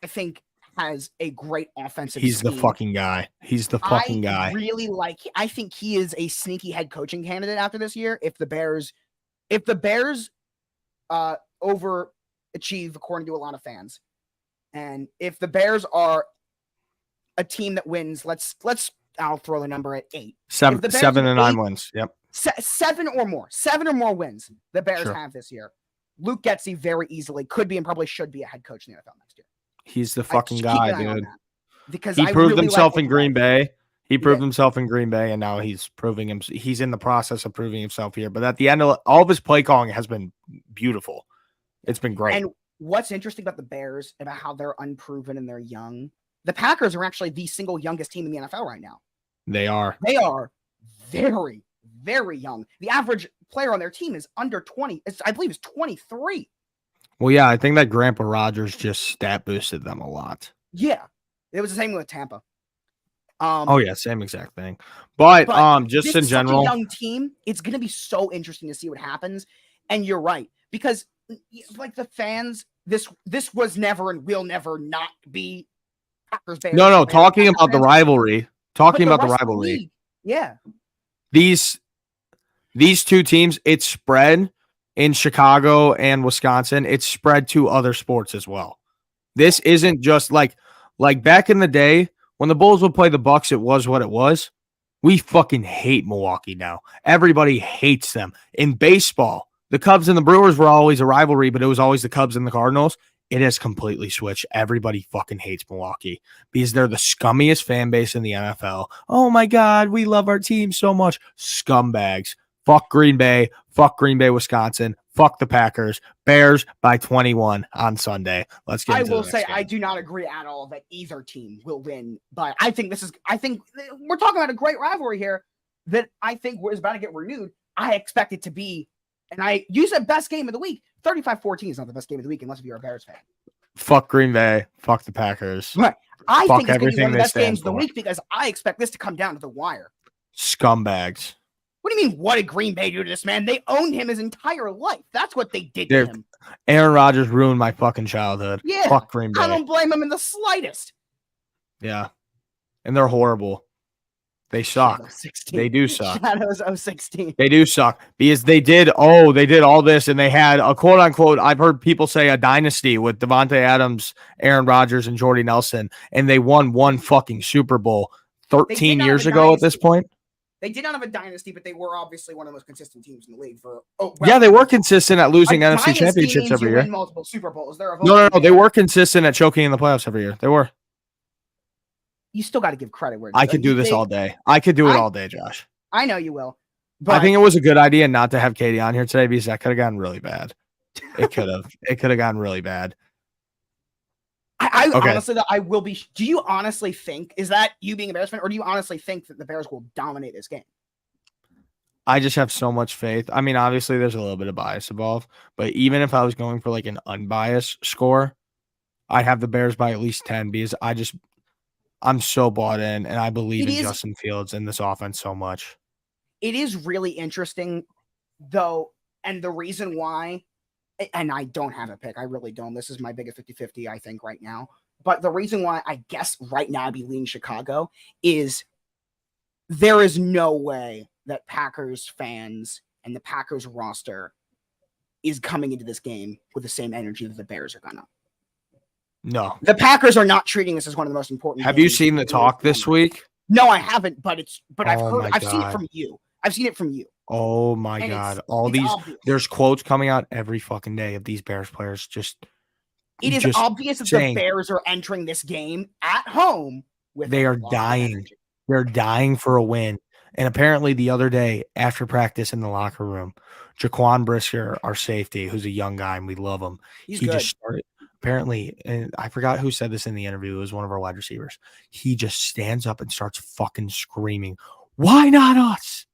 I think, has a great offensive He's the scheme. fucking guy. He's the fucking guy. I think he is a sneaky head coaching candidate after this year. If the Bears overachieve according to a lot of fans, and if the Bears are a team that wins, I'll throw the number at 8. Seven the Bears and are 9 8 wins. Yep. 7 or more wins the Bears Sure. have this year. Luke Getsy very easily could be and probably should be a head coach in the NFL next year. He's the fucking Just keep an guy, eye on dude. that, because He I proved really himself like in Green Bay. He proved did. himself in Green Bay, and now he's proving him. He's in the process of proving himself here. But at the end of all of his play calling has been beautiful. It's been great. And what's interesting about the Bears, about how they're unproven and they're young, the Packers are actually the single youngest team in the NFL right now. They are. They are very, very young. The average player on their team is under 20. I believe is 23. Well, yeah, I think that Grandpa Rogers just stat boosted them a lot. Yeah. It was the same with Tampa. Oh yeah, same exact thing. But just this in is such general, a young team. It's going to be so interesting to see what happens. And you're right, because the fans, this was never and will never not be Packers. Bears, no, Bears, talking Packers about the fans. rivalry. But Talking about the rest of rivalry. league, yeah. These two teams, it's spread in Chicago and Wisconsin. It's spread to other sports as well. This isn't just like back in the day when the Bulls would play the Bucks, it was what it was. We fucking hate Milwaukee now. Everybody hates them. In baseball, the Cubs and the Brewers were always a rivalry, but it was always the Cubs and the Cardinals. It has completely switched. Everybody fucking hates Milwaukee because they're the scummiest fan base in the NFL. Oh my God, we love our team so much. Scumbags. Fuck Green Bay, Wisconsin. Fuck the Packers. Bears by 21 on Sunday. Let's get into I will the say next game. I do not agree at all that either team will win, but I think we're talking about a great rivalry here that I think is about to get renewed. I expect it to be, and you said best game of the week. 35-14 is not the best game of the week unless you're a Bears fan. Fuck Green Bay. Fuck the Packers. Right. I Fuck think it's going to be everything one of the they best games of the stand for. week because I expect this to come down to the wire. Scumbags. What do you mean, what did Green Bay do to this man? They owned him his entire life. That's what they did They're- to him. Aaron Rodgers ruined my fucking childhood. Yeah. Fuck Green I Bay. don't blame him in the slightest. Yeah. And they're horrible. They suck. Shadow 16. They do suck. Shadows 016. They do suck because they did all this and they had a quote unquote, I've heard people say a dynasty with Devontae Adams, Aaron Rodgers, and Jordy Nelson, and they won one fucking Super Bowl 13 not years have a ago at this dynasty. point. They did not have a dynasty, but they were obviously one of the most consistent teams in the league for. Yeah, they were consistent at losing a NFC dynasty championships means every you year. win multiple Super Bowls. They're a No, they were consistent at choking in the playoffs every year. They were. You still got to give credit where I could do this all day. I could do it all day, Josh. I know you will. But I think it was a good idea not to have Katie on here today because that could have gotten really bad. It could have. It could have gotten really bad. I Okay. honestly, I will be. Do you honestly think, is that you being a Bears fan, or do you honestly think that the Bears will dominate this game? I just have so much faith. I mean, obviously there's a little bit of bias involved, but even if I was going for like an unbiased score, I have the Bears by at least 10 because I'm so bought in and I believe in Justin Fields and this offense so much. It is really interesting though, and the reason why, and I don't have a pick, I really don't. This is my biggest 50-50, I think, right now. But the reason why I guess right now I'd be leaning Chicago is there is no way that Packers fans and the Packers roster is coming into this game with the same energy that the Bears are gonna. No. The Packers are not treating this as one of the most important. Have you seen the talk this week? No, I haven't, but Oh I've seen it from you. I've seen it from you. Oh my God. It's These obvious. there's quotes coming out every fucking day of these Bears players It is obvious that the Bears are entering this game at home with they are dying. They're dying for a win. And apparently the other day after practice in the locker room, Jaquan Brisker, our safety, who's a young guy and we love him. He good. Just started apparently, and I forgot who said this in the interview. It was one of our wide receivers. He just stands up and starts fucking screaming, "Why not us?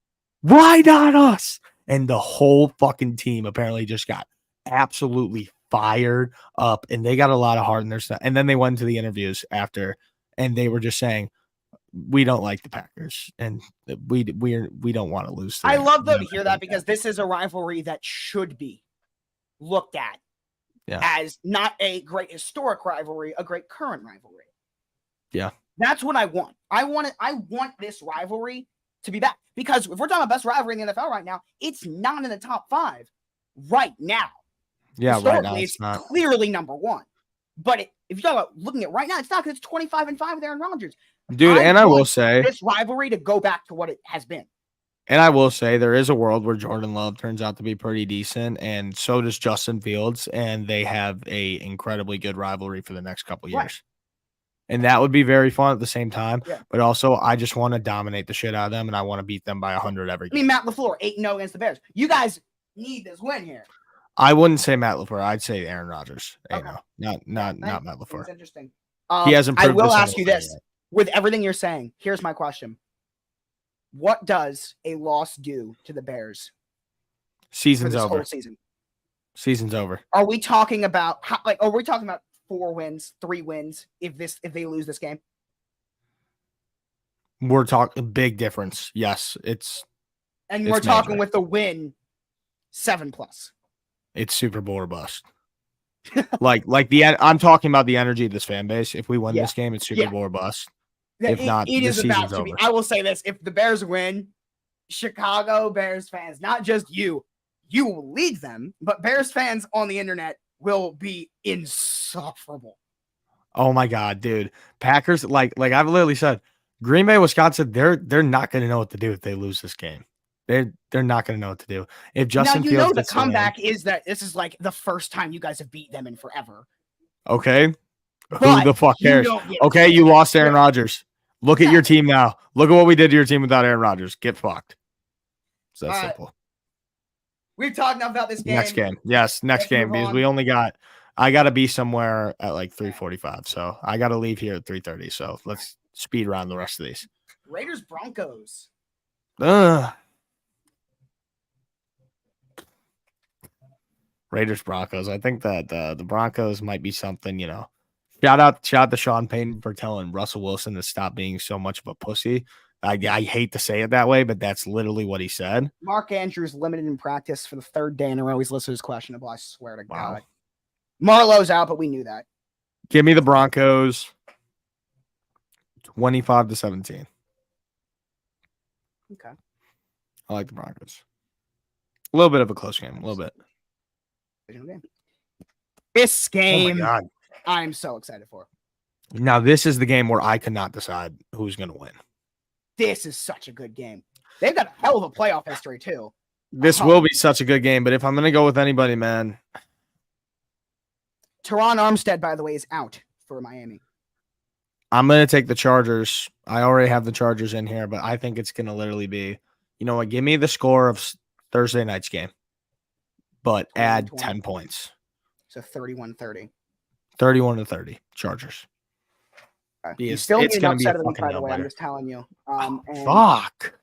Why not us?" And the whole fucking team apparently just got absolutely fired up, and they got a lot of heart in their stuff. And then they went to the interviews after, and they were just saying, "We don't like the Packers, and we don't want to lose." I love though to hear that because this is a rivalry that should be looked at as not a great historic rivalry, a great current rivalry. Yeah, that's what I want. I want this rivalry to be back because if we're talking about best rivalry in the NFL right now, it's not in the top 5 right now. Yeah, right now it's not. Clearly number 1. But if you're talking about looking at right now, it's not because it's 25-5 with Aaron Rodgers. Dude, I will say this rivalry to go back to what it has been. And I will say there is a world where Jordan Love turns out to be pretty decent, and so does Justin Fields, and they have a incredibly good rivalry for the next couple years. Right. And that would be very fun at the same time. Yeah. But also, I just want to dominate the shit out of them, and I want to beat them by 100 every game. I mean, Matt LaFleur, 8-0 against the Bears. You guys need this win here. I wouldn't say Matt LaFleur. I'd say Aaron Rodgers. Okay. Not Matt LaFleur. That's interesting. He hasn't. I will ask you this. Yet. With everything you're saying, here's my question. What does a loss do to the Bears? Season's over. Whole season? Season's over. Are we talking about are we talking about 4 wins, 3 wins if they lose this game? We're talking big difference. Yes, we're talking with the win 7+. It's Super Bowl or bust. I'm talking about the energy of this fan base. If we win this game, it's Super Bowl or bust. If not, it is about to be. I will say this: if the Bears win, Chicago Bears fans, not just you will lead them, but Bears fans on the internet will be insufferable. Oh my God, dude! Packers, like I've literally said, Green Bay, Wisconsin, they're not going to know what to do if they lose this game. They're not going to know what to do. If Justin Fields, the comeback is that this is like the first time you guys have beat them in forever. Okay. Who the fuck cares? Okay, you lost Aaron Rodgers. Look at your team now. Look at what we did to your team without Aaron Rodgers. Get fucked. It's that simple. We've talked enough about this game. Next game. Yes, next game. Because I got to be somewhere at like 3:45. So I got to leave here at 3:30. So let's speed around the rest of these. Raiders, Broncos. Raiders, Broncos. I think that the Broncos might be something, Shout out to Sean Payton for telling Russell Wilson to stop being so much of a pussy. I hate to say it that way, but that's literally what he said. Mark Andrews limited in practice for the 3rd day in a row. He's listed as questionable. I swear to God. Marlowe's out, but we knew that. Give me the Broncos 25-17. Okay. I like the Broncos. A little bit of a close game. A little bit. This game. Oh my God. I'm so excited for. Now, this is the game where I cannot decide who's going to win. This is such a good game. They've got a hell of a playoff history, too. This will be such a good game, but if I'm going to go with anybody, man. Teron Armstead, by the way, is out for Miami. I'm going to take the Chargers. I already have the Chargers in here, but I think it's going to literally be, you know what, give me the score of Thursday night's game, but add 10 points. So 31-30. 31-30, Chargers. You still need an upset of the week, by the way. I'm just telling you. Fuck.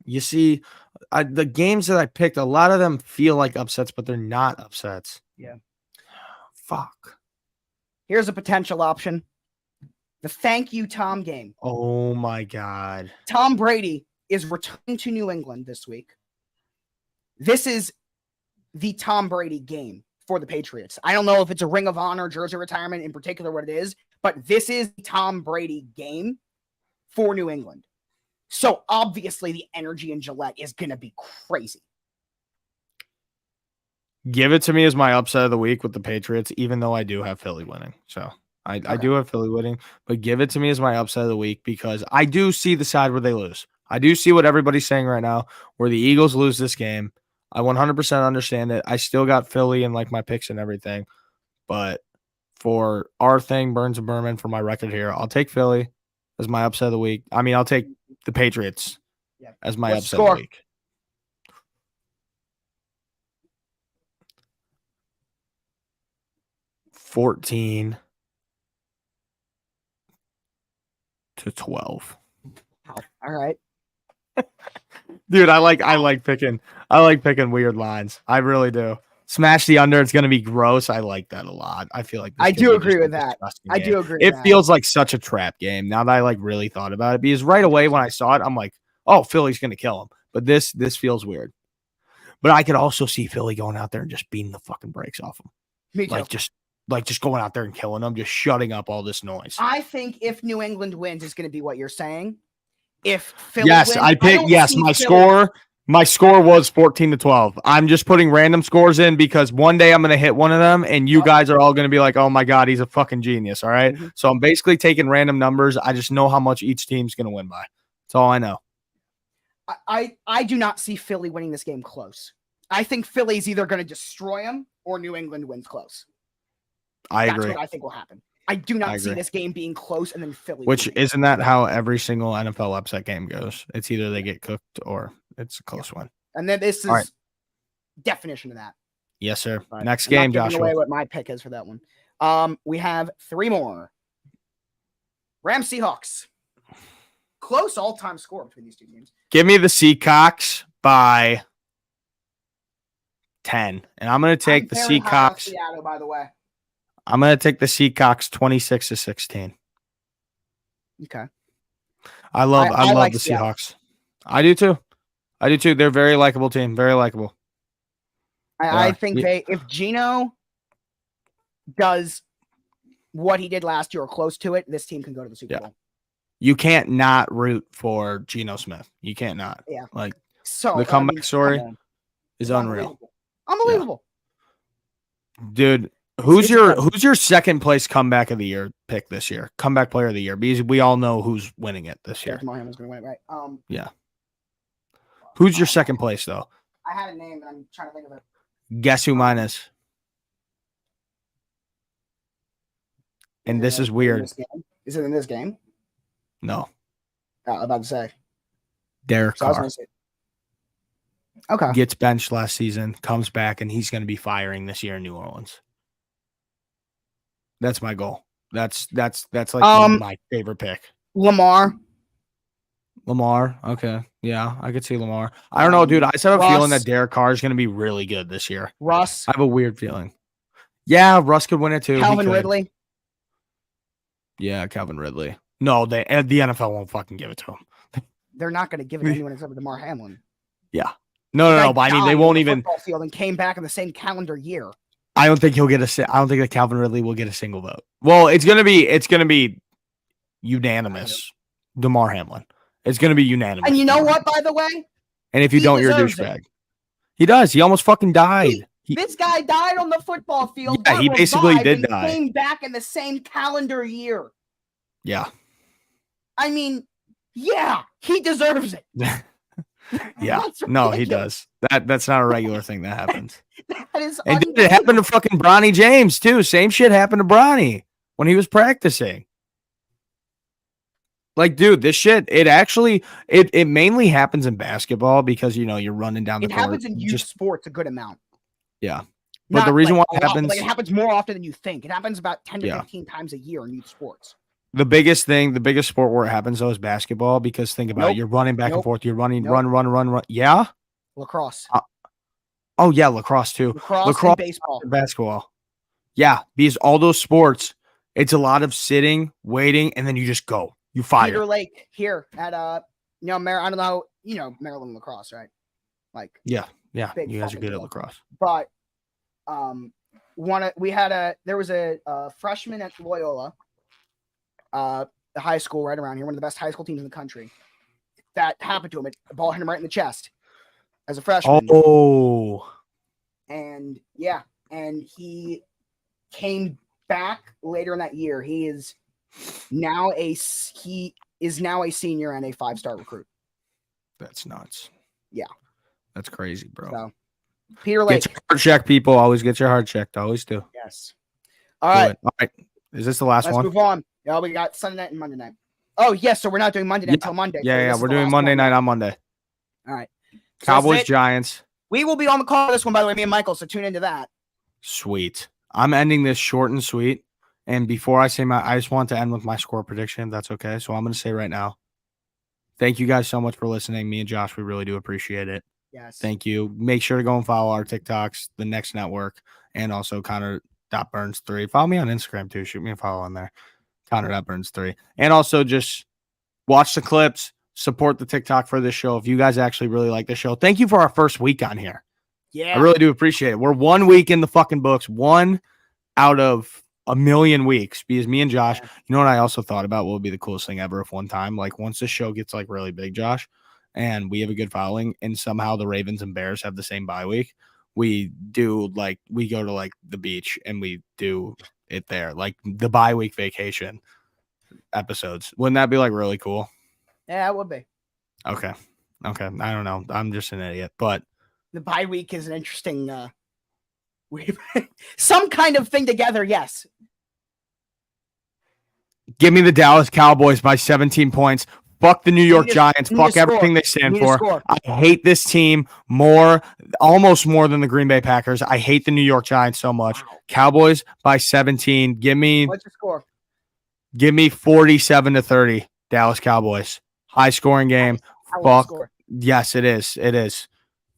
You see, the games that I picked, a lot of them feel like upsets, but they're not upsets. Yeah. Fuck. Here's a potential option. The thank you Tom game. Oh my God. Tom Brady is returning to New England this week. This is the Tom Brady game for the Patriots. I don't know if it's a Ring of Honor jersey retirement in particular what it is, but this is the Tom Brady game for New England. So obviously the energy in Gillette is going to be crazy. Give it to me as my upset of the week with the Patriots, even though I do have Philly winning. So I do have Philly winning, but give it to me as my upset of the week because I do see the side where they lose. I do see what everybody's saying right now, where the Eagles lose this game. I 100% understand it. I still got Philly and like my picks and everything, but for our thing, Burns and Berman, for my record here, I'll take Philly as my upset of the week. I mean, I'll take the Patriots as my upset of the week. 14-12. All right. Dude, I like picking weird lines. I really do. Smash the under. It's going to be gross. I like that a lot. I feel like I do agree with that. I do agree. It feels like such a trap game now that I like really thought about it because right away when I saw it, I'm like, oh, Philly's going to kill him. But this feels weird. But I could also see Philly going out there and just beating the fucking brakes off him. Me too. Just going out there and killing them, just shutting up all this noise. I think if New England wins, is going to be what you're saying. If Philly yes, wins, I picked. Yes, my score. My score was 14-12. I'm just putting random scores in because one day I'm going to hit one of them, and you guys are all going to be like, "Oh my God, he's a fucking genius!" All right. So I'm basically taking random numbers. I just know how much each team's going to win by. That's all I know. I do not see Philly winning this game close. I think Philly's either going to destroy them or New England wins close. I That's agree. what I think will happen. I do not see this game being close and then Philly. Isn't that how every single NFL upset game goes? It's either they get cooked or it's a close one. And then this is definition of that. Yes, sir. Right. Next game, Joshua. Away what my pick is for that one. We have 3 more. Rams Seahawks. Close all-time score between these two teams. Give me the Seahawks by 10, and I'm going to take the Seahawks. Seattle, by the way. I'm going to take the Seahawks 26-16. Okay. I love like the Seattle. Seahawks. I do too. They're a very likable team. Very likable. I think if Geno does what he did last year or close to it, this team can go to the Super Bowl. You can't not root for Geno Smith. You can't not. Yeah. Like so the comeback story is unreal. Unbelievable. Yeah. Dude, who's your second place comeback of the year pick this year? Comeback player of the year. Because we all know who's winning it this year. Damar Hamlin's going to win it, right? Yeah. Who's your second place though? I had a name, but I'm trying to think of it. Guess who mine is? And this is weird. Is it in this game? No. I was about to say. Derek Carr. Okay. Gets benched last season, comes back, and he's going to be firing this year in New Orleans. That's my goal. That's like my favorite pick. Lamar. Okay. Yeah, I could see Lamar. I don't know, dude. I just have a feeling that Derek Carr is going to be really good this year. Russ. I have a weird feeling. Yeah, Russ could win it too. Calvin Ridley. Yeah, Calvin Ridley. No, the NFL won't fucking give it to him. They're not going to give it to anyone except for Damar Hamlin. Yeah. No. But I mean, they won't even. Field and came back in the same calendar year. I don't think he'll get I don't think that Calvin Ridley will get a single vote. Well, it's gonna be unanimous. Damar Hamlin. It's gonna be unanimous. And you know what? By the way. And if you don't, you're a douchebag. He does. He almost fucking died. This guy died on the football field. Yeah, he basically did die. Came back in the same calendar year. Yeah. I mean, yeah, he deserves it. Yeah. No, he does. That's not a regular thing that happens. That is and it happened to fucking Bronny James, too. Same shit happened to Bronny when he was practicing. Like, dude, this shit, it mainly happens in basketball because, you're running down the court. It happens in youth sports a good amount. Yeah. But the reason why it happens. It happens more often than you think. It happens about 10 to 15 times a year in youth sports. The biggest sport where it happens though is basketball because think about it. Nope. You're running back and Nope. forth. You're running, Nope. run. Yeah. Lacrosse. Oh yeah, lacrosse too. Lacrosse and baseball. Basketball. Yeah, because all those sports, it's a lot of sitting, waiting, and then you just go. You fire. Peter Lake here at I don't know, Maryland lacrosse, right? Like Yeah. big You guys are fucking good at deal. lacrosse. But there was a freshman at Loyola, the high school right around here, one of the best high school teams in the country. That happened to him. A ball hit him right in the chest as a freshman. Oh. And he came back later in that year. He is now a senior and a 5-star recruit. That's nuts. Yeah. That's crazy, bro. So Peter Lake. Get your heart checked, people. Always get your heart checked. Always do. Yes. All right. All right. Is this the last Let's one? move on. Yeah, we got Sunday night and Monday night. Oh, yes. So we're not doing Monday night until Monday. Yeah. We're doing Monday night on Monday. All right. So Cowboys, Giants. We will be on the call for this one, by the way, me and Michael. So tune into that. Sweet. I'm ending this short and sweet. And before I say I just want to end with my score prediction. That's okay. So I'm going to say right now, thank you guys so much for listening. Me and Josh, we really do appreciate it. Yes. Thank you. Make sure to go and follow our TikToks, the Next Network, and also Connor.Burns3. Follow me on Instagram too. Shoot me a follow on there. Connor.Burns3. And also just watch the clips, support the TikTok for this show. If you guys actually really like the show, thank you for our first week on here. Yeah. I really do appreciate it. We're 1 week in the fucking books, 1 out of a million weeks, because me and Josh, you know what I also thought about? What would be the coolest thing ever if one time, like once the show gets like really big, Josh, and we have a good following, and somehow the Ravens and Bears have the same bye week, we go to like the beach and we do it there, like the bye week vacation episodes. Wouldn't that be like really cool? Yeah, it would be. Okay. I don't know. I'm just an idiot, but The bye week is an interesting some kind of thing together, yes. give me the Dallas Cowboys by 17 points. Fuck the New York Giants. Fuck everything they stand for. I hate this team almost more than the Green Bay Packers. I hate the New York Giants so much. Wow. Cowboys by 17. Give me What's your score? 47-30. Dallas Cowboys. High scoring game. Fuck. Yes, it is. It is.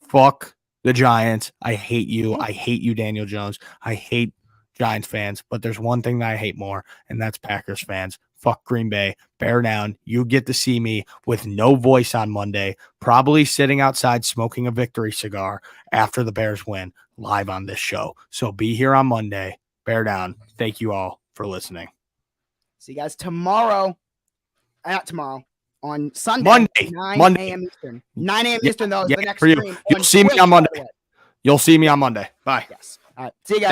Fuck the Giants. I hate you. I hate you, Daniel Jones. I hate Giants fans, but there's one thing that I hate more, and that's Packers fans. Fuck Green Bay. Bear down. You get to see me with no voice on Monday, probably sitting outside smoking a victory cigar after the Bears win live on this show. So be here on Monday. Bear down. Thank you all for listening. See you guys tomorrow. Not tomorrow. On Sunday. Monday. 9 a.m. Eastern. 9 a.m. Eastern, though, is the next for you. stream. You'll see me on Monday. You'll see me on Monday. Bye. Yes. All right. See you guys.